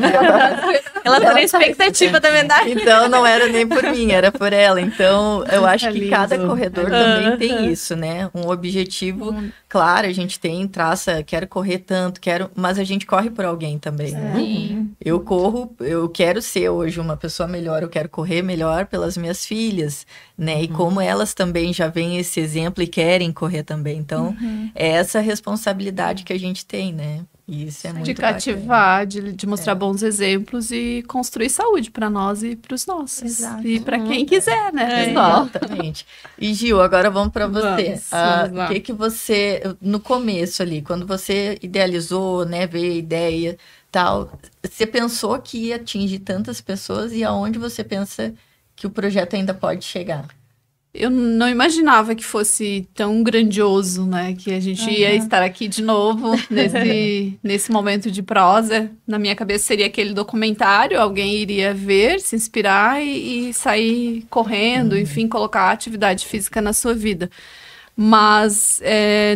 Ela tá na expectativa da medalha. Então, não era nem por mim, era por ela. Então, eu acho que cada corredor também tem isso, né? Um objetivo, claro, a gente tem, traça, quero correr tanto, mas a gente corre por alguém também, né? Eu corro, eu quero ser hoje uma pessoa melhor, eu quero correr melhor pelas minhas filhas, né? E como elas também já veem esse exemplo e querem correr também. Então, é essa responsabilidade que a gente tem, né? Isso é muito de cativar, de mostrar bons exemplos e construir saúde para nós e para os nossos. Exato. E para quem quiser, né? Exatamente. E Gil, agora vamos para você. Vamos lá. O que você, no começo ali, quando você idealizou, né, veio a ideia, tal, você pensou que ia atingir tantas pessoas e aonde você pensa que o projeto ainda pode chegar? Eu não imaginava que fosse tão grandioso, né? Que a gente ia estar aqui de novo nesse momento de prosa. Na minha cabeça seria aquele documentário, alguém iria ver, se inspirar e sair correndo, enfim, colocar atividade física na sua vida. Mas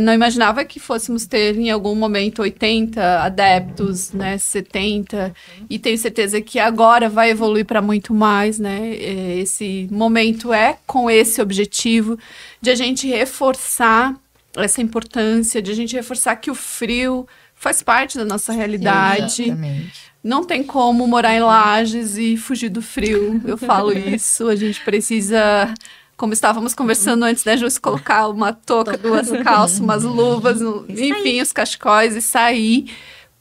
não imaginava que fôssemos ter em algum momento 80 adeptos, né, 70, e tenho certeza que agora vai evoluir para muito mais, né? Esse momento é com esse objetivo de a gente reforçar essa importância, de a gente reforçar que o frio faz parte da nossa realidade. Exatamente. Não tem como morar em Lages e fugir do frio, eu falo isso, a gente precisa... Como estávamos conversando antes, né, Júcia, colocar uma touca, 2 calças, umas luvas, enfim, os cachecóis e sair,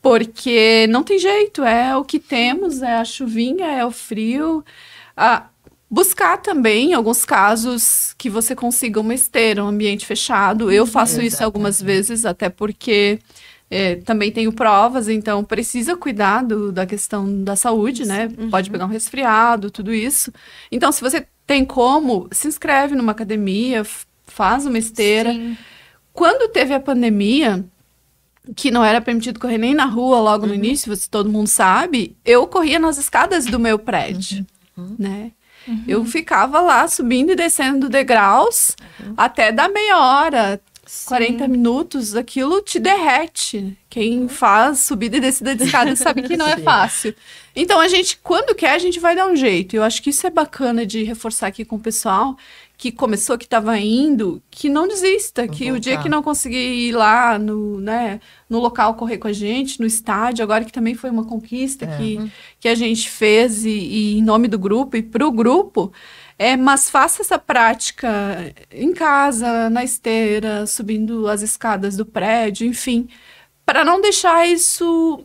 porque não tem jeito, é o que temos, é a chuvinha, é o frio. Buscar também, em alguns casos, que você consiga uma esteira, um ambiente fechado. Eu faço isso algumas vezes, até porque também tenho provas, então precisa cuidar da questão da saúde, né? Pode pegar um resfriado, tudo isso. Então, se você tem como, se inscreve numa academia, faz uma esteira. Sim. Quando teve a pandemia, que não era permitido correr nem na rua logo no início, todo mundo sabe, eu corria nas escadas do meu prédio, né? Eu ficava lá subindo e descendo degraus até dar meia hora, 40 minutos, aquilo te derrete. Quem faz subida e descida de escada sabe que não é fácil. Então, a gente, quando quer, a gente vai dar um jeito. Eu acho que isso é bacana de reforçar aqui com o pessoal que começou, que estava indo, que não desista, que o dia que não conseguir ir lá no local correr com a gente, no estádio, agora que também foi uma conquista que a gente fez e em nome do grupo e para o grupo, mas faça essa prática em casa, na esteira, subindo as escadas do prédio, enfim, para não deixar isso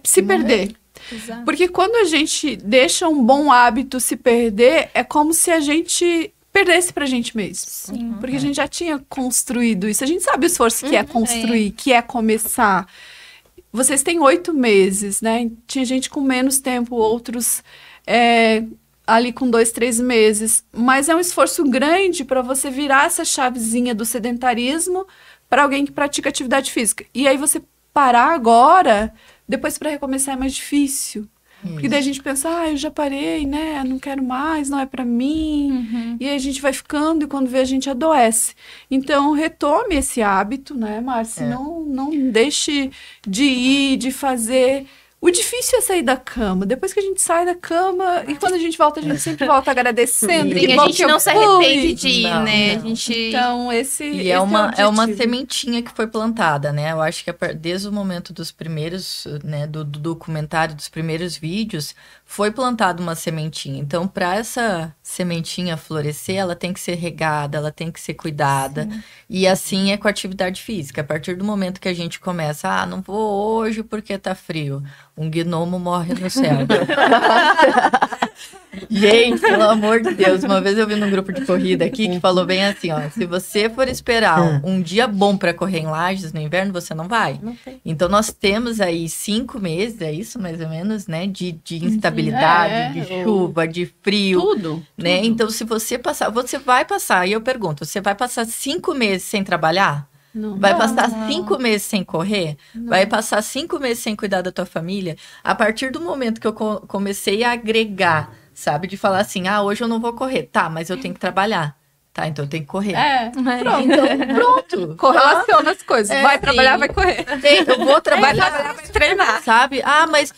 se perder. Exato. Porque quando a gente deixa um bom hábito se perder, é como se a gente perdesse pra gente mesmo. Sim. Porque a gente já tinha construído isso. A gente sabe o esforço que é construir, que é começar. Vocês têm 8 meses, né? Tinha gente com menos tempo, outros ali com 2, 3 meses. Mas é um esforço grande para você virar essa chavezinha do sedentarismo para alguém que pratica atividade física. E aí você parar agora, depois para recomeçar é mais difícil. Porque daí a gente pensa, eu já parei, né? Não quero mais, não é pra mim. E aí a gente vai ficando e quando vê a gente adoece. Então, retome esse hábito, né, Márcia? Não deixe de ir, de fazer. O difícil é sair da cama. Depois que a gente sai da cama, e quando a gente volta, a gente sempre volta agradecendo. Sim, a gente não se arrepende de ir, né? Não. A gente... Então, esse é uma objetivo. sementinha que foi plantada, né? Eu acho que desde o momento dos primeiros, né, do documentário, dos primeiros vídeos, foi plantada uma sementinha. Então, para essa sementinha florescer, ela tem que ser regada, ela tem que ser cuidada. Sim. E assim é com a atividade física. A partir do momento que a gente começa, não vou hoje porque tá frio. Um gnomo morre no céu. Gente, pelo amor de Deus, uma vez eu vi num grupo de corrida aqui que falou bem assim, se você for esperar um dia bom para correr em Lages no inverno, você não vai. Então nós temos aí 5 meses, é isso mais ou menos, né, de instabilidade, de chuva, de frio. Tudo. Né? Então se você passar, você vai passar, e eu pergunto, você vai passar 5 meses sem trabalhar? Não. Vai passar 5 meses sem correr? Não. Vai passar 5 meses sem cuidar da tua família? A partir do momento que eu comecei a agregar, sabe? De falar assim, hoje eu não vou correr. Tá, mas eu tenho que trabalhar. Tá, então eu tenho que correr. Pronto. Então, pronto. Correlaciona as coisas. Vai trabalhar, vai correr. Eu vou trabalhar, vai treinar. Sabe? Mas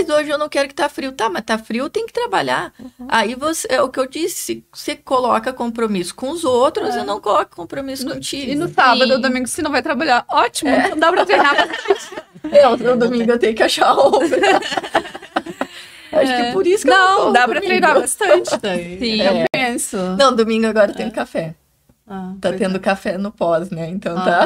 hoje eu não quero que tá frio. Tá, mas tá frio, tem que trabalhar. Aí é o que eu disse, você coloca compromisso com os outros e não coloca compromisso contigo. E no sábado ou domingo, se não vai trabalhar, ótimo, não dá pra treinar bastante. No domingo eu tenho que achar roupa. Acho que por isso que eu não dá pra treinar bastante. Sim. Eu penso. Não, domingo agora eu tenho café. Tá tendo café no pós, né? Então tá.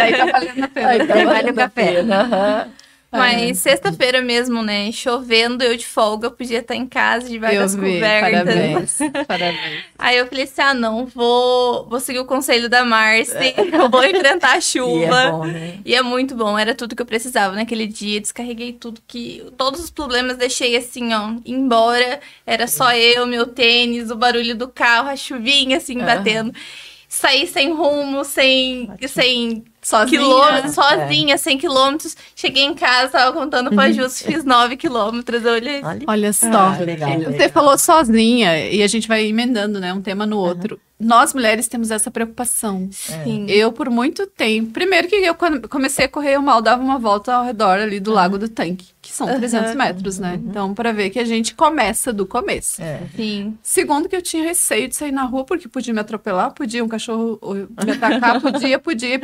Aí tá valendo a pena. Aí tá valendo o café. Mas sexta-feira mesmo, né? Chovendo, eu de folga, podia estar em casa, de vagas cobertas. Parabéns. Aí eu falei assim, não, vou seguir o conselho da Márcia, eu vou enfrentar a chuva. E é bom, né? E é muito bom, era tudo que eu precisava naquele dia, descarreguei todos os problemas deixei assim, embora, era só eu, meu tênis, o barulho do carro, a chuvinha assim, batendo. Saí sem rumo, sem quilômetros, sozinha, 100 quilômetros. Cheguei em casa, tava contando pra Jus, fiz 9 quilômetros. Olha só, legal. Você falou sozinha, e a gente vai emendando, né, um tema no outro. Nós, mulheres, temos essa preocupação. Sim. Eu, por muito tempo... Primeiro que eu, quando comecei a correr, eu mal dava uma volta ao redor ali do Lago do Tanque, que são 300 metros, né? Então, para ver que a gente começa do começo. Sim. Segundo que eu tinha receio de sair na rua, porque podia me atropelar, podia um cachorro me atacar, podia,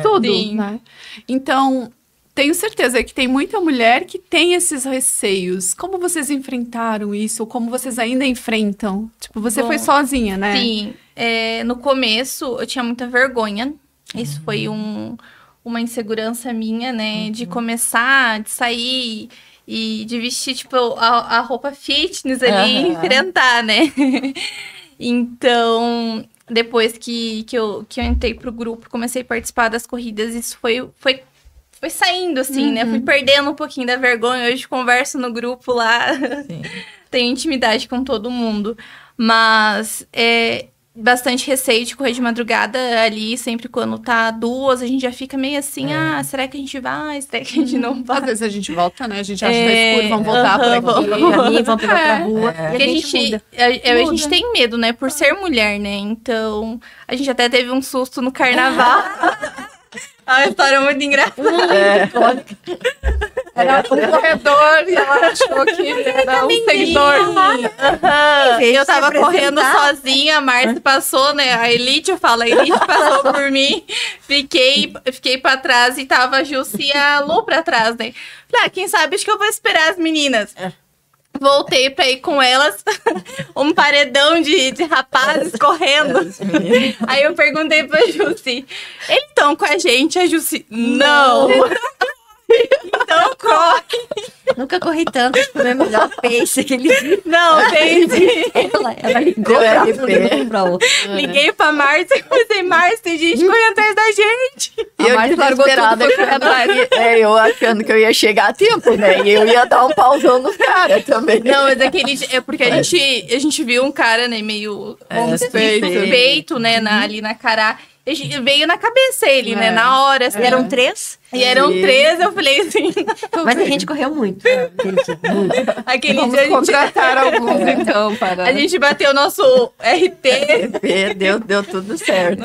tudo, né? Então... Tenho certeza que tem muita mulher que tem esses receios. Como vocês enfrentaram isso? Ou como vocês ainda enfrentam? Tipo, você foi sozinha, né? Sim. No começo, eu tinha muita vergonha. Isso foi uma insegurança minha, né? De começar, de sair e de vestir, tipo, a roupa fitness ali e enfrentar, né? Então... Depois que eu entrei pro grupo, comecei a participar das corridas, isso foi saindo, assim, né? Fui perdendo um pouquinho da vergonha. Hoje converso no grupo lá. Sim. Tenho intimidade com todo mundo. Mas bastante receio de correr de madrugada ali. Sempre quando tá 2, a gente já fica meio assim, será que a gente vai? Será que a gente não vai? Às vezes a gente volta, né? A gente acha que tá escuro, vamos voltar por aqui. Vamos pegar outra rua. E a gente tem medo, né? Por ser mulher, né? Então, a gente até teve um susto no carnaval. A história é muito engraçada. Era um corredor e ela achou que era um seguidor. Eu tava correndo sozinha, a Márcia passou, né? A Elite passou por mim. Fiquei pra trás e tava a Jussi e a Lu pra trás, né? Falei, quem sabe acho que eu vou esperar as meninas. Voltei pra ir com elas, um paredão de rapazes correndo. Aí eu perguntei pra Jussi, eles estão com a gente? A Jussi, não. Então corre. Nunca corri tanto, foi meu melhor pace aquele dia. Não, entendi. Ela ligou pra outra. Liguei pra Márcia e comecei, Márcia, tem gente correndo atrás da gente. E eu desesperada, eu achando que eu ia chegar a tempo, né? E eu ia dar um pauzão nos caras também. Não, mas é porque a gente viu um cara, né, meio suspeito, né, ali na cara. Veio na cabeça ele, né, na hora. Assim. E eram 3? E eram 3, eu falei assim... Mas a gente correu muito. Aquele Vamos dia a gente... contratar alguns, então, para... A gente bateu o nosso RT. Deu tudo certo.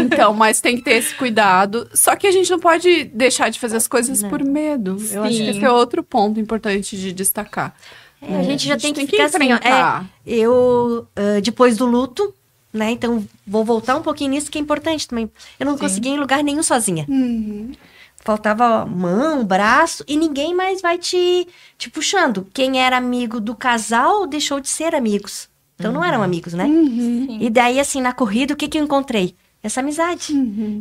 Então, mas tem que ter esse cuidado. Só que a gente não pode deixar de fazer as coisas por medo. Eu acho que esse é outro ponto importante de destacar. A gente já tem que ficar assim, depois do luto, né? Então, vou voltar um pouquinho nisso, que é importante também. Eu não conseguia ir em lugar nenhum sozinha. Faltava mão, braço, e ninguém mais vai te puxando. Quem era amigo do casal deixou de ser amigos. Então, não eram amigos, né? E daí, assim, na corrida, o que eu encontrei? Essa amizade.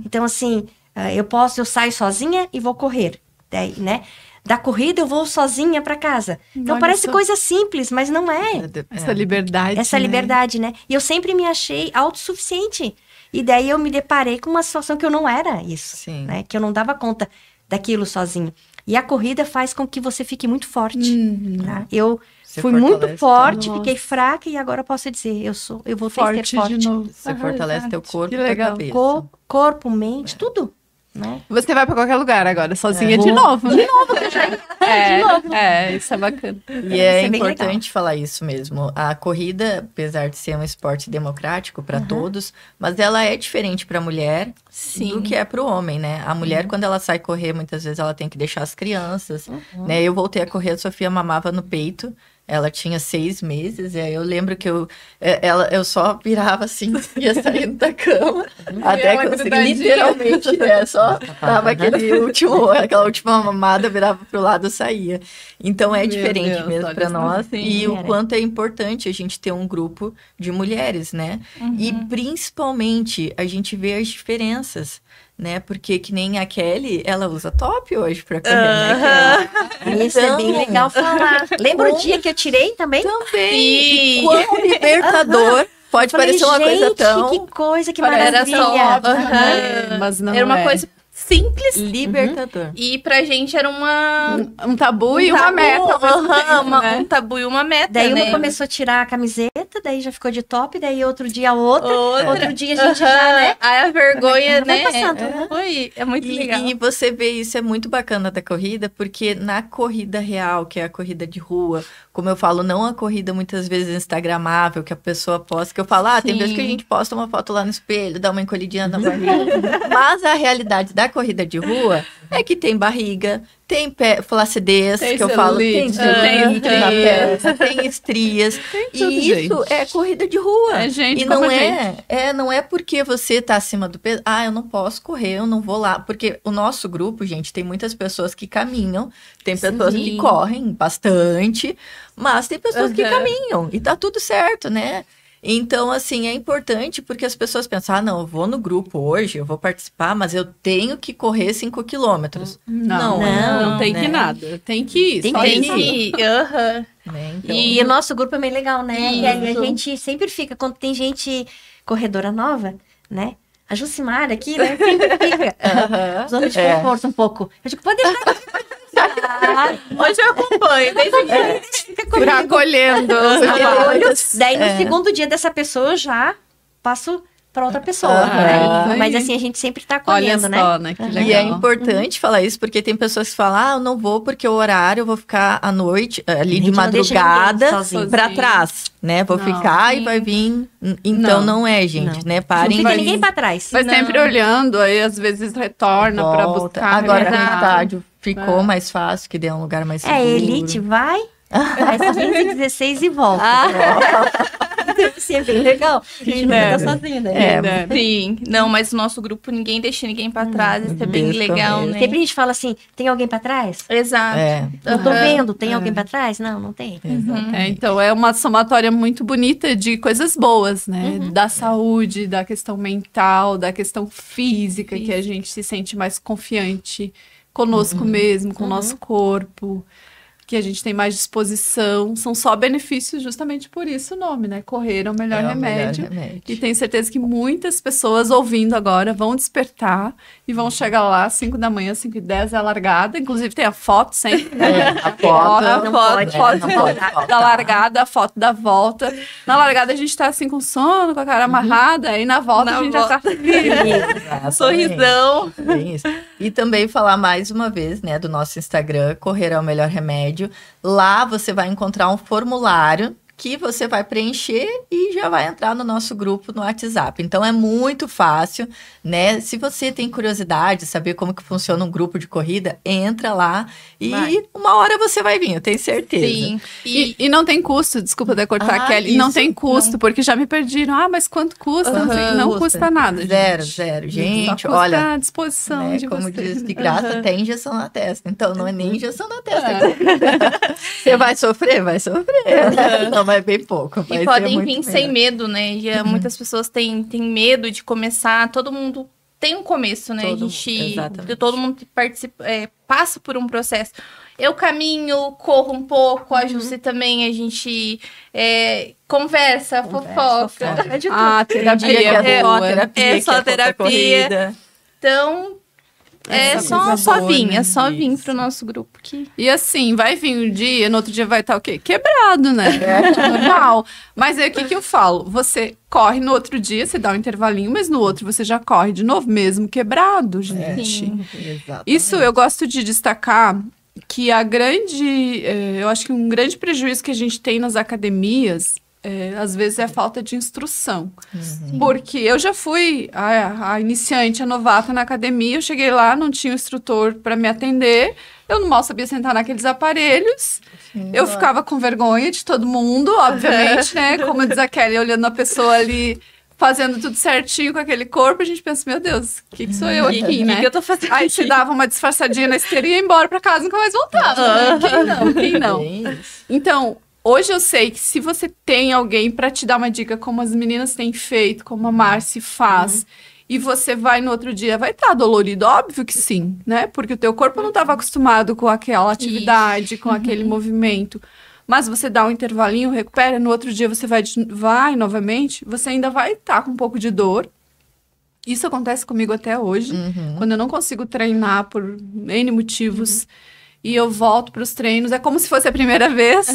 Então, assim, eu saio sozinha e vou correr. Daí, né? Da corrida, eu vou sozinha para casa. Então, parece coisa simples, mas não é. Essa liberdade, Essa liberdade, né? E eu sempre me achei autossuficiente. E daí, eu me deparei com uma situação que eu não era isso. Né? Que eu não dava conta daquilo sozinho. E a corrida faz com que você fique muito forte. Tá? Eu fui muito forte, fiquei fraca e agora eu posso dizer, eu vou ter que ser forte. De novo. Você fortalece teu corpo e a cabeça. Corpo, mente, tudo. Né? Você vai pra qualquer lugar agora, sozinha de novo. De novo, que eu já ia. Isso é bacana. E é importante falar isso mesmo. A corrida, apesar de ser um esporte democrático para todos, mas ela é diferente para a mulher do que é para o homem, né? A mulher, quando ela sai correr, muitas vezes ela tem que deixar as crianças, né? Eu voltei a correr, a Sofia mamava no peito. Ela tinha 6 meses, e aí eu lembro que eu só virava assim, ia saindo da cama, até conseguir, literalmente, só dava aquela última mamada, virava pro lado e saía. Então é diferente mesmo para nós, e o quanto é importante a gente ter um grupo de mulheres, né? E principalmente a gente vê as diferenças. Né? Porque que nem a Kelly, ela usa top hoje pra correr, né, Kelly? Isso é bem legal falar. Lembra o dia que eu tirei também? Também. E quão libertador. Pode parecer uma coisa tão... que coisa, que maravilha. Mas não era uma coisa simples. Libertador. E pra gente era um tabu e uma meta. Um tabu e uma meta, daí uma começou a tirar a camiseta, daí já ficou de top, daí outro dia outro dia a gente já, né? Aí a vergonha, né? É muito legal. E você vê isso, é muito bacana da corrida, porque na corrida real, que é a corrida de rua, como eu falo, não a corrida muitas vezes instagramável, que a pessoa posta, que eu falo, tem vezes que a gente posta uma foto lá no espelho, dá uma encolhidinha na barriga. Mas a realidade da corrida de rua é que tem barriga, tem flacidez, tem que eu falo, tem celulite na peça, tem estrias. E isso é corrida de rua. É gente e não é porque você tá acima do peso, eu não posso correr, eu não vou lá. Porque o nosso grupo, gente, tem muitas pessoas que caminham, tem pessoas que correm bastante, mas tem pessoas que caminham e tá tudo certo, né? Então, assim, é importante porque as pessoas pensam, não, eu vou no grupo hoje, eu vou participar, mas eu tenho que correr 5 quilômetros. Não tem que nada. Tem que ir. Tem que ir. Né? Então... E o nosso grupo é bem legal, né? E a gente sempre fica, quando tem gente corredora nova, né? A Jucimara aqui, né? Sempre fica zona de conforto um pouco. Eu digo, pode deixar. Hoje eu acompanho, por acolhendo. Daí no segundo dia dessa pessoa eu já passo para outra pessoa, né? Mas assim, a gente sempre tá acolhendo, né? Que legal. E é importante falar isso, porque tem pessoas que falam, eu não vou porque o horário eu vou ficar à noite, ali de madrugada, para trás, né? Vou ficar e vai vir... Então não é, gente, né? Parem. Não fica ninguém para trás. Vai sempre olhando, aí às vezes retorna para buscar. Agora com o estádio ficou mais fácil, que deu um lugar mais seguro. Elite vai, faz 15, 16 e volta. Isso é bem legal. A gente não fica sozinha, né? Sim. Não, mas o nosso grupo, ninguém deixa ninguém pra trás. Isso é bem legal, né? Sempre a gente fala assim, tem alguém pra trás? Exato. Eu tô vendo, tem alguém pra trás? Não tem. Então, é uma somatória muito bonita de coisas boas, né? Da saúde, da questão mental, da questão física, que a gente se sente mais confiante conosco mesmo, com o nosso corpo. que a gente tem mais disposição, são só benefícios justamente por isso o nome, né? Correr é o melhor remédio. E tenho certeza que muitas pessoas ouvindo agora vão despertar e vão chegar lá às 5 da manhã, 5h10 é a largada. Inclusive tem a foto sempre. A foto da largada, a foto da volta. Na largada a gente tá assim com sono, com a cara amarrada, aí na volta a gente já tá feliz. Sorrisão. Isso. E também falar mais uma vez, né, do nosso Instagram, Correr é o Melhor Remédio. Lá você vai encontrar um formulário que você vai preencher e já vai entrar no nosso grupo no WhatsApp. Então, é muito fácil, né? Se você tem curiosidade, saber como que funciona um grupo de corrida, entra lá e uma hora você vai vir, eu tenho certeza. Sim. E não tem custo, desculpa de cortar, Kelly, não tem custo, porque já me perdiram. Mas quanto custa? Não custa nada, gente. Zero. Gente, só olha... à disposição, né, de como vocês. diz, de graça tem injeção na testa. Então, não é nem injeção na testa. Você vai sofrer? Vai sofrer. Não, mas bem pouco. E podem vir sem medo, né? E, muitas pessoas têm medo de começar. Todo mundo tem um começo, né? Todo mundo participa, passa por um processo. Eu caminho, corro um pouco, a Jussi também, a gente conversa, fofoca. Terapia é só terapia. Então... É só vir pro nosso grupo aqui. E assim, vai vir um dia, no outro dia vai estar o quê? Quebrado, né? Normal. Mas aí o que eu falo? Você corre no outro dia, você dá um intervalinho, mas no outro você já corre de novo, mesmo quebrado, gente. Isso eu gosto de destacar que eu acho que um grande prejuízo que a gente tem nas academias às vezes é a falta de instrução. Porque eu já fui a iniciante, a novata na academia, eu cheguei lá, não tinha um instrutor para me atender, eu não mal sabia sentar naqueles aparelhos, eu ficava com vergonha de todo mundo, obviamente, né? Como diz a Kelly, olhando a pessoa ali, fazendo tudo certinho com aquele corpo, a gente pensa, meu Deus, o que sou eu aqui, né? que eu tô fazendo Aí você dava uma disfarçadinha na esteira e ia embora para casa e nunca mais voltava. Quem não? Então... Hoje eu sei que se você tem alguém para te dar uma dica, como as meninas têm feito, como a Marci faz, e você vai no outro dia, vai estar dolorido? Óbvio que sim, né? Porque o teu corpo não estava acostumado com aquela atividade, com aquele movimento. Mas você dá um intervalinho, recupera, no outro dia você vai novamente, você ainda vai estar com um pouco de dor. Isso acontece comigo até hoje, quando eu não consigo treinar por N motivos, e eu volto para os treinos, é como se fosse a primeira vez.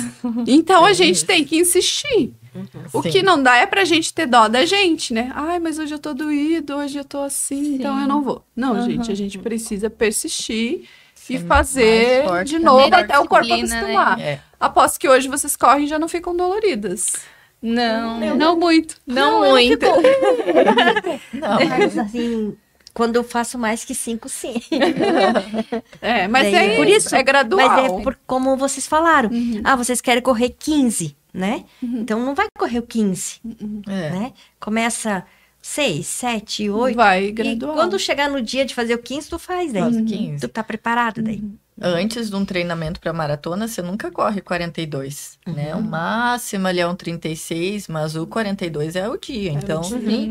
Então, a gente tem que insistir. O que não dá é pra gente ter dó da gente, né? Ai, mas hoje eu tô doído, hoje eu tô assim, então eu não vou. Não, gente, a gente precisa persistir e fazer de novo até o corpo acostumar. Né? Aposto que hoje vocês correm e já não ficam doloridas. Não muito. Não muito. Não, mas assim... Quando eu faço mais que 5, sim. Mas daí, por isso, é gradual. Mas como vocês falaram. Vocês querem correr 15, né? Então, não vai correr o 15, né? Começa 6, 7, 8. Vai gradual. E quando chegar no dia de fazer o 15, tu faz daí. Tu tá preparado daí. Antes de um treinamento para maratona, você nunca corre 42, né? O máximo ali é um 36, mas o 42 é o dia. Então,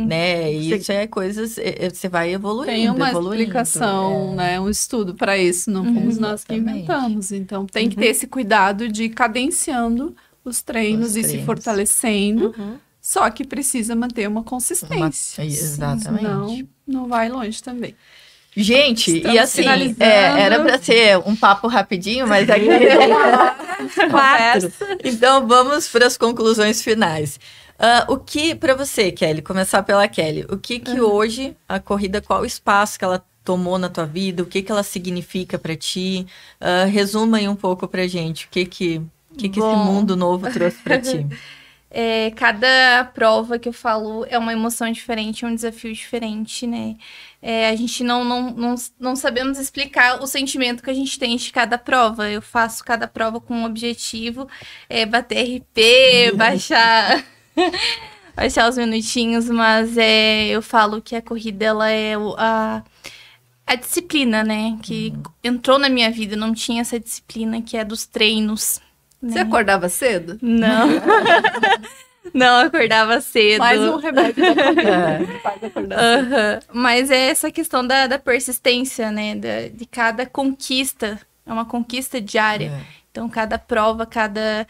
né? Isso é coisas... Você vai evoluindo, tem uma explicação, né? Um estudo para isso. Não fomos nós que inventamos. Então, tem que ter esse cuidado de ir cadenciando os treinos e se fortalecendo. Só que precisa manter uma consistência. Exatamente. Senão, não vai longe também. Gente, estamos e assim, era para ser um papo rapidinho, mas aqui 4. Então, vamos para as conclusões finais. O que, para você, Kelly, começar pela Kelly, o que hoje a corrida, qual o espaço que ela tomou na tua vida, o que ela significa para ti? Resuma aí um pouco pra gente, o que esse mundo novo trouxe para ti? Cada prova que eu falo é uma emoção diferente, é um desafio diferente, né? A gente não sabemos explicar o sentimento que a gente tem de cada prova. Eu faço cada prova com um objetivo, bater RP, baixar os minutinhos, mas eu falo que a corrida, ela é a disciplina, né? Que entrou na minha vida, não tinha essa disciplina que é dos treinos. Você acordava cedo? Não. Não acordava cedo. Mais um remédio da corrida. Faz acordar cedo. Mas é essa questão da persistência, né? De cada conquista. É uma conquista diária. Então, cada prova, cada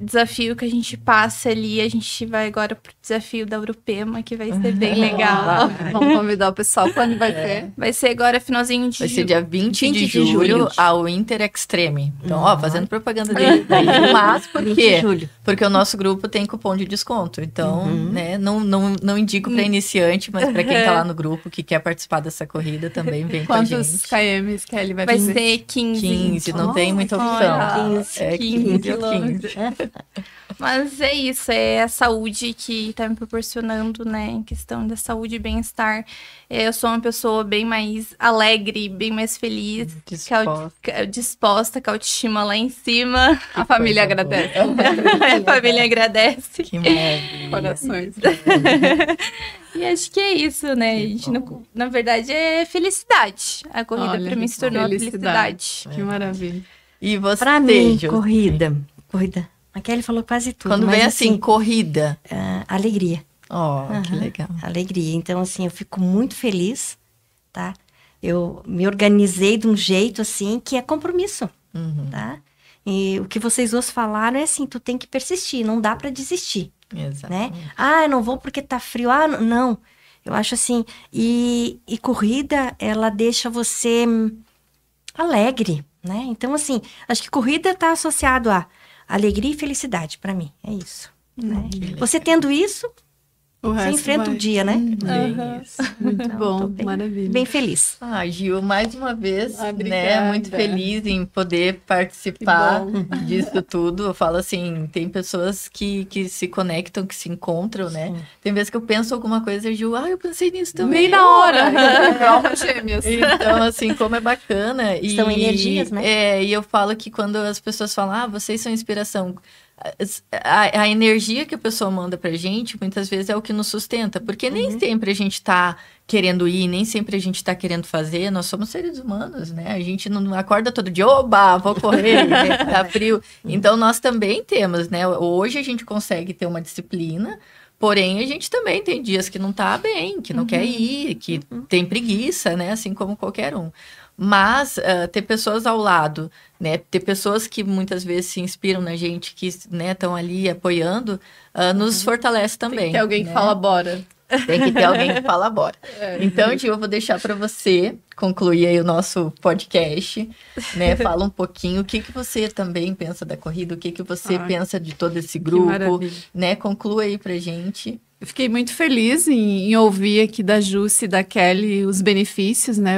desafio que a gente passa ali, a gente vai agora pro desafio da Urupema, que vai ser bem legal. Vamos convidar o pessoal. Quando vai ser? Vai ser agora finalzinho de Vai ser dia 20 de julho ao Inter Extreme. Então, ó, fazendo propaganda dele. Mas por quê? Porque o nosso grupo tem cupom de desconto. Então, né, não indico para iniciante, mas para quem tá lá no grupo que quer participar dessa corrida também vem com a gente. Quantos KMs que ele vai Vai ser 15. 15, não tem muita opção. 15 ou 15. Mas é isso, é a saúde que tá me proporcionando, né, em questão da saúde e bem-estar. Eu sou uma pessoa bem mais alegre, bem mais feliz, disposta, com a autoestima lá em cima. A família agradece. A família agradece. Que maravilha. Corações. E acho que é isso, né? A gente não, na verdade, é felicidade. A corrida pra mim se tornou felicidade. Que maravilha. E você, pra mim, corrida. A Kelly falou quase tudo. Quando vem assim, corrida. Alegria. Que legal. Alegria. Então, assim, eu fico muito feliz, tá? Eu me organizei de um jeito, assim, que é compromisso, tá? E o que vocês dois falaram é assim, tu tem que persistir, não dá pra desistir. Exato. Né? Eu não vou porque tá frio. Não. Eu acho assim, e corrida, ela deixa você alegre, né? Então, assim, acho que corrida tá associado a alegria e felicidade, pra mim, é isso. Né? Você tendo isso, você enfrenta o dia, né? Muito bom, bem, maravilha. Bem feliz. Gil, mais uma vez, obrigada. Muito feliz em poder participar disso tudo. Eu falo assim, tem pessoas que se conectam, que se encontram, né? Tem vezes que eu penso alguma coisa, Gil, eu pensei nisso também. Bem na hora. Almas gêmeas. Então, assim, como é bacana. São energias, né? E eu falo que quando as pessoas falam, vocês são inspiração... A energia que a pessoa manda pra gente, muitas vezes é o que nos sustenta, porque nem sempre a gente tá querendo ir, nem sempre a gente tá querendo fazer, nós somos seres humanos, né? A gente não acorda todo dia, vou correr, né? Tá frio. Então, nós também temos, né? Hoje a gente consegue ter uma disciplina, porém, a gente também tem dias que não tá bem, que não quer ir, que tem preguiça, né? Assim como qualquer um. Mas ter pessoas ao lado, né? Ter pessoas que muitas vezes se inspiram na gente, que estão ali apoiando, nos fortalece também. Tem que ter alguém que fala bora. Tem que ter alguém que fala bora. Então, Gil, eu vou deixar para você concluir aí o nosso podcast, né? Fala um pouquinho o que você também pensa da corrida, o que você pensa de todo esse grupo, né? Conclua aí pra gente. Eu fiquei muito feliz em ouvir aqui da Jussi e da Kelly os benefícios, né?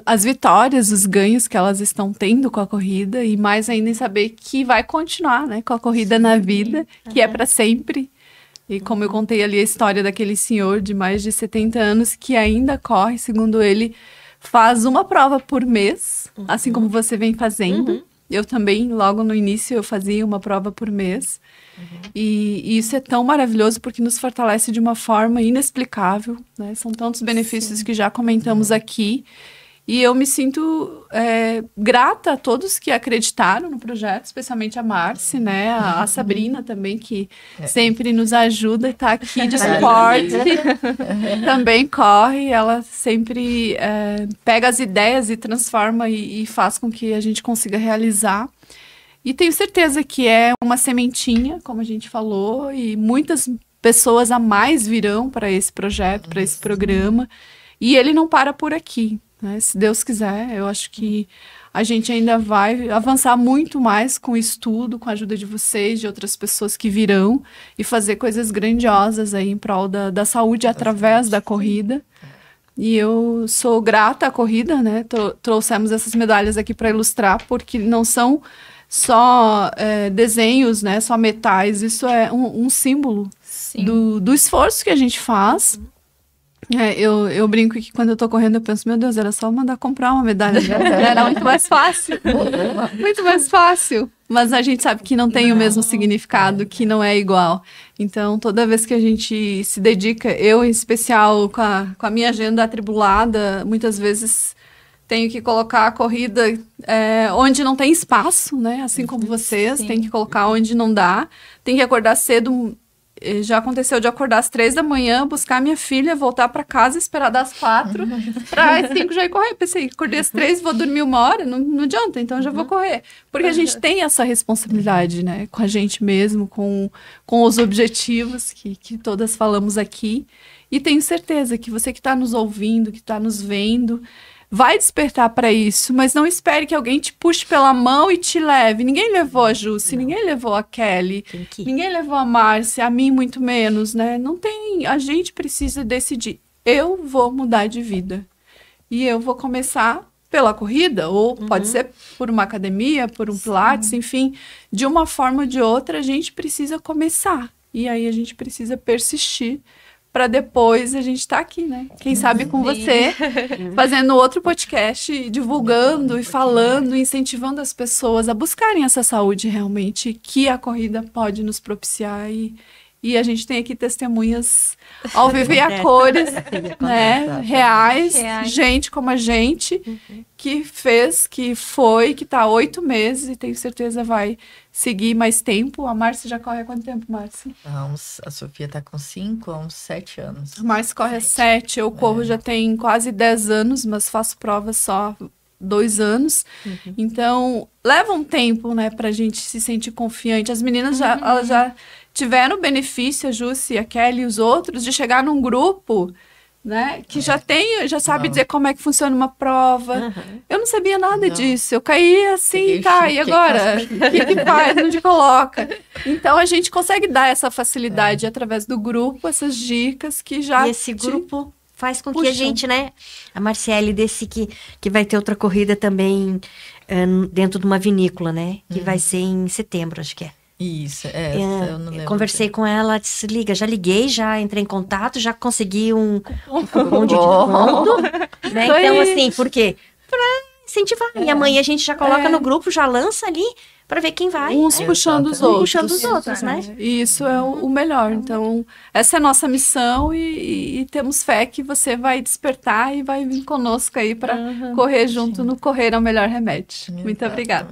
As vitórias, os ganhos que elas estão tendo com a corrida e mais ainda em saber que vai continuar, né? Com a corrida na vida, que é para sempre. E como eu contei ali a história daquele senhor de mais de 70 anos que ainda corre, segundo ele, faz uma prova por mês, assim como você vem fazendo. Eu também, logo no início, eu fazia uma prova por mês. E isso é tão maravilhoso porque nos fortalece de uma forma inexplicável, né? São tantos benefícios que já comentamos aqui. E eu me sinto grata a todos que acreditaram no projeto, especialmente a Marci, né? A Sabrina também, que sempre nos ajuda e está aqui de suporte. Também corre, ela sempre pega as ideias e transforma e faz com que a gente consiga realizar. E tenho certeza que é uma sementinha, como a gente falou, e muitas pessoas a mais virão para esse projeto, para esse programa. E ele não para por aqui. Né? Se Deus quiser, eu acho que a gente ainda vai avançar muito mais com o estudo, com a ajuda de vocês, de outras pessoas que virão e fazer coisas grandiosas aí em prol da saúde através da corrida. E eu sou grata à corrida, né? Trouxemos essas medalhas aqui para ilustrar, porque não são só desenhos, né? Só metais. Isso é um símbolo do esforço que a gente faz. Eu brinco que quando eu tô correndo eu penso, meu Deus, era só mandar comprar uma medalha. Era muito mais fácil. Muito mais fácil. Mas a gente sabe que não tem o mesmo significado, que não é igual. Então, toda vez que a gente se dedica, eu em especial, com a minha agenda atribulada, muitas vezes tenho que colocar a corrida onde não tem espaço, né? Assim como vocês, tem que colocar onde não dá. Tem que acordar cedo. já aconteceu de acordar às 3 da manhã, buscar minha filha, voltar para casa, esperar das 4, para às 5 já ir correr. Pensei, acordei às 3, vou dormir 1 hora, não adianta, então já vou correr. Porque a gente tem essa responsabilidade, né? Com a gente mesmo, com os objetivos que todas falamos aqui. E tenho certeza que você que está nos ouvindo, que está nos vendo, vai despertar para isso, mas não espere que alguém te puxe pela mão e te leve. Ninguém levou a Jussi, ninguém levou a Kelly, ninguém levou a Márcia, a mim muito menos, né? Não tem, a gente precisa decidir. Eu vou mudar de vida. E eu vou começar pela corrida, ou pode ser por uma academia, por um pilates, enfim. De uma forma ou de outra, a gente precisa começar. E aí a gente precisa persistir para depois a gente estar aqui, né? Quem sabe com você, fazendo outro podcast, divulgando e falando, incentivando as pessoas a buscarem essa saúde realmente que a corrida pode nos propiciar. E a gente tem aqui testemunhas ao vivo e a cores, né? Reais, gente como a gente, que fez, que foi, que está há 8 meses e tenho certeza vai seguir mais tempo. A Márcia já corre há quanto tempo, Márcia? A Sofia está com 5 há uns 7 anos. A Márcia corre há 7, eu corro já tem quase 10 anos, mas faço prova só 2 anos. Então, leva um tempo, né, pra gente se sentir confiante. As meninas elas já tiveram o benefício, a Jussi, a Kelly e os outros, de chegar num grupo, né, que já sabe dizer como é que funciona uma prova. Eu não sabia nada disso. Eu caí assim, e agora? O que faz? Onde coloca? Então, a gente consegue dar essa facilidade através do grupo, essas dicas que já... E esse grupo faz com que a gente, né? A Marciele disse que vai ter outra corrida também dentro de uma vinícola, né? Que vai ser em setembro, acho que é. Isso, eu não lembro. Conversei com ela, disse, já liguei, já entrei em contato, já consegui um cupom de desconto, né? Então, assim, por quê? Pra incentivar. E amanhã a gente já coloca no grupo, já lança ali, para ver quem vai. Uns puxando os outros. Puxando os outros, né? E isso é o melhor. Então, essa é a nossa missão e temos fé que você vai despertar e vai vir conosco aí para correr junto no Correr é o Melhor Remédio. Muito obrigada.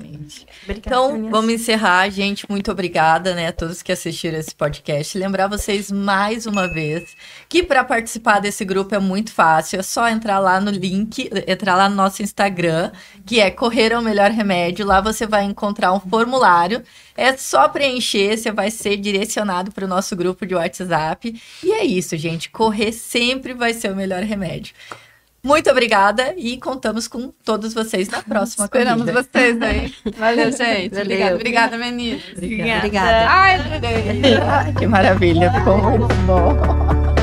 Então, vamos encerrar, gente. Muito obrigada, né, a todos que assistiram esse podcast. Lembrar vocês mais uma vez que para participar desse grupo é muito fácil. É só entrar lá no link, entrar lá no nosso Instagram, que é Correr é o Melhor Remédio. Lá você vai encontrar um formulário, é só preencher, você vai ser direcionado para o nosso grupo de WhatsApp. E é isso, gente, correr sempre vai ser o melhor remédio. Muito obrigada e contamos com todos vocês na próxima Esperamos corrida. vocês aí. Valeu, gente. Valeu. Obrigada, meninas. Obrigada. Ai, adorei. Que maravilha, ficou muito bom.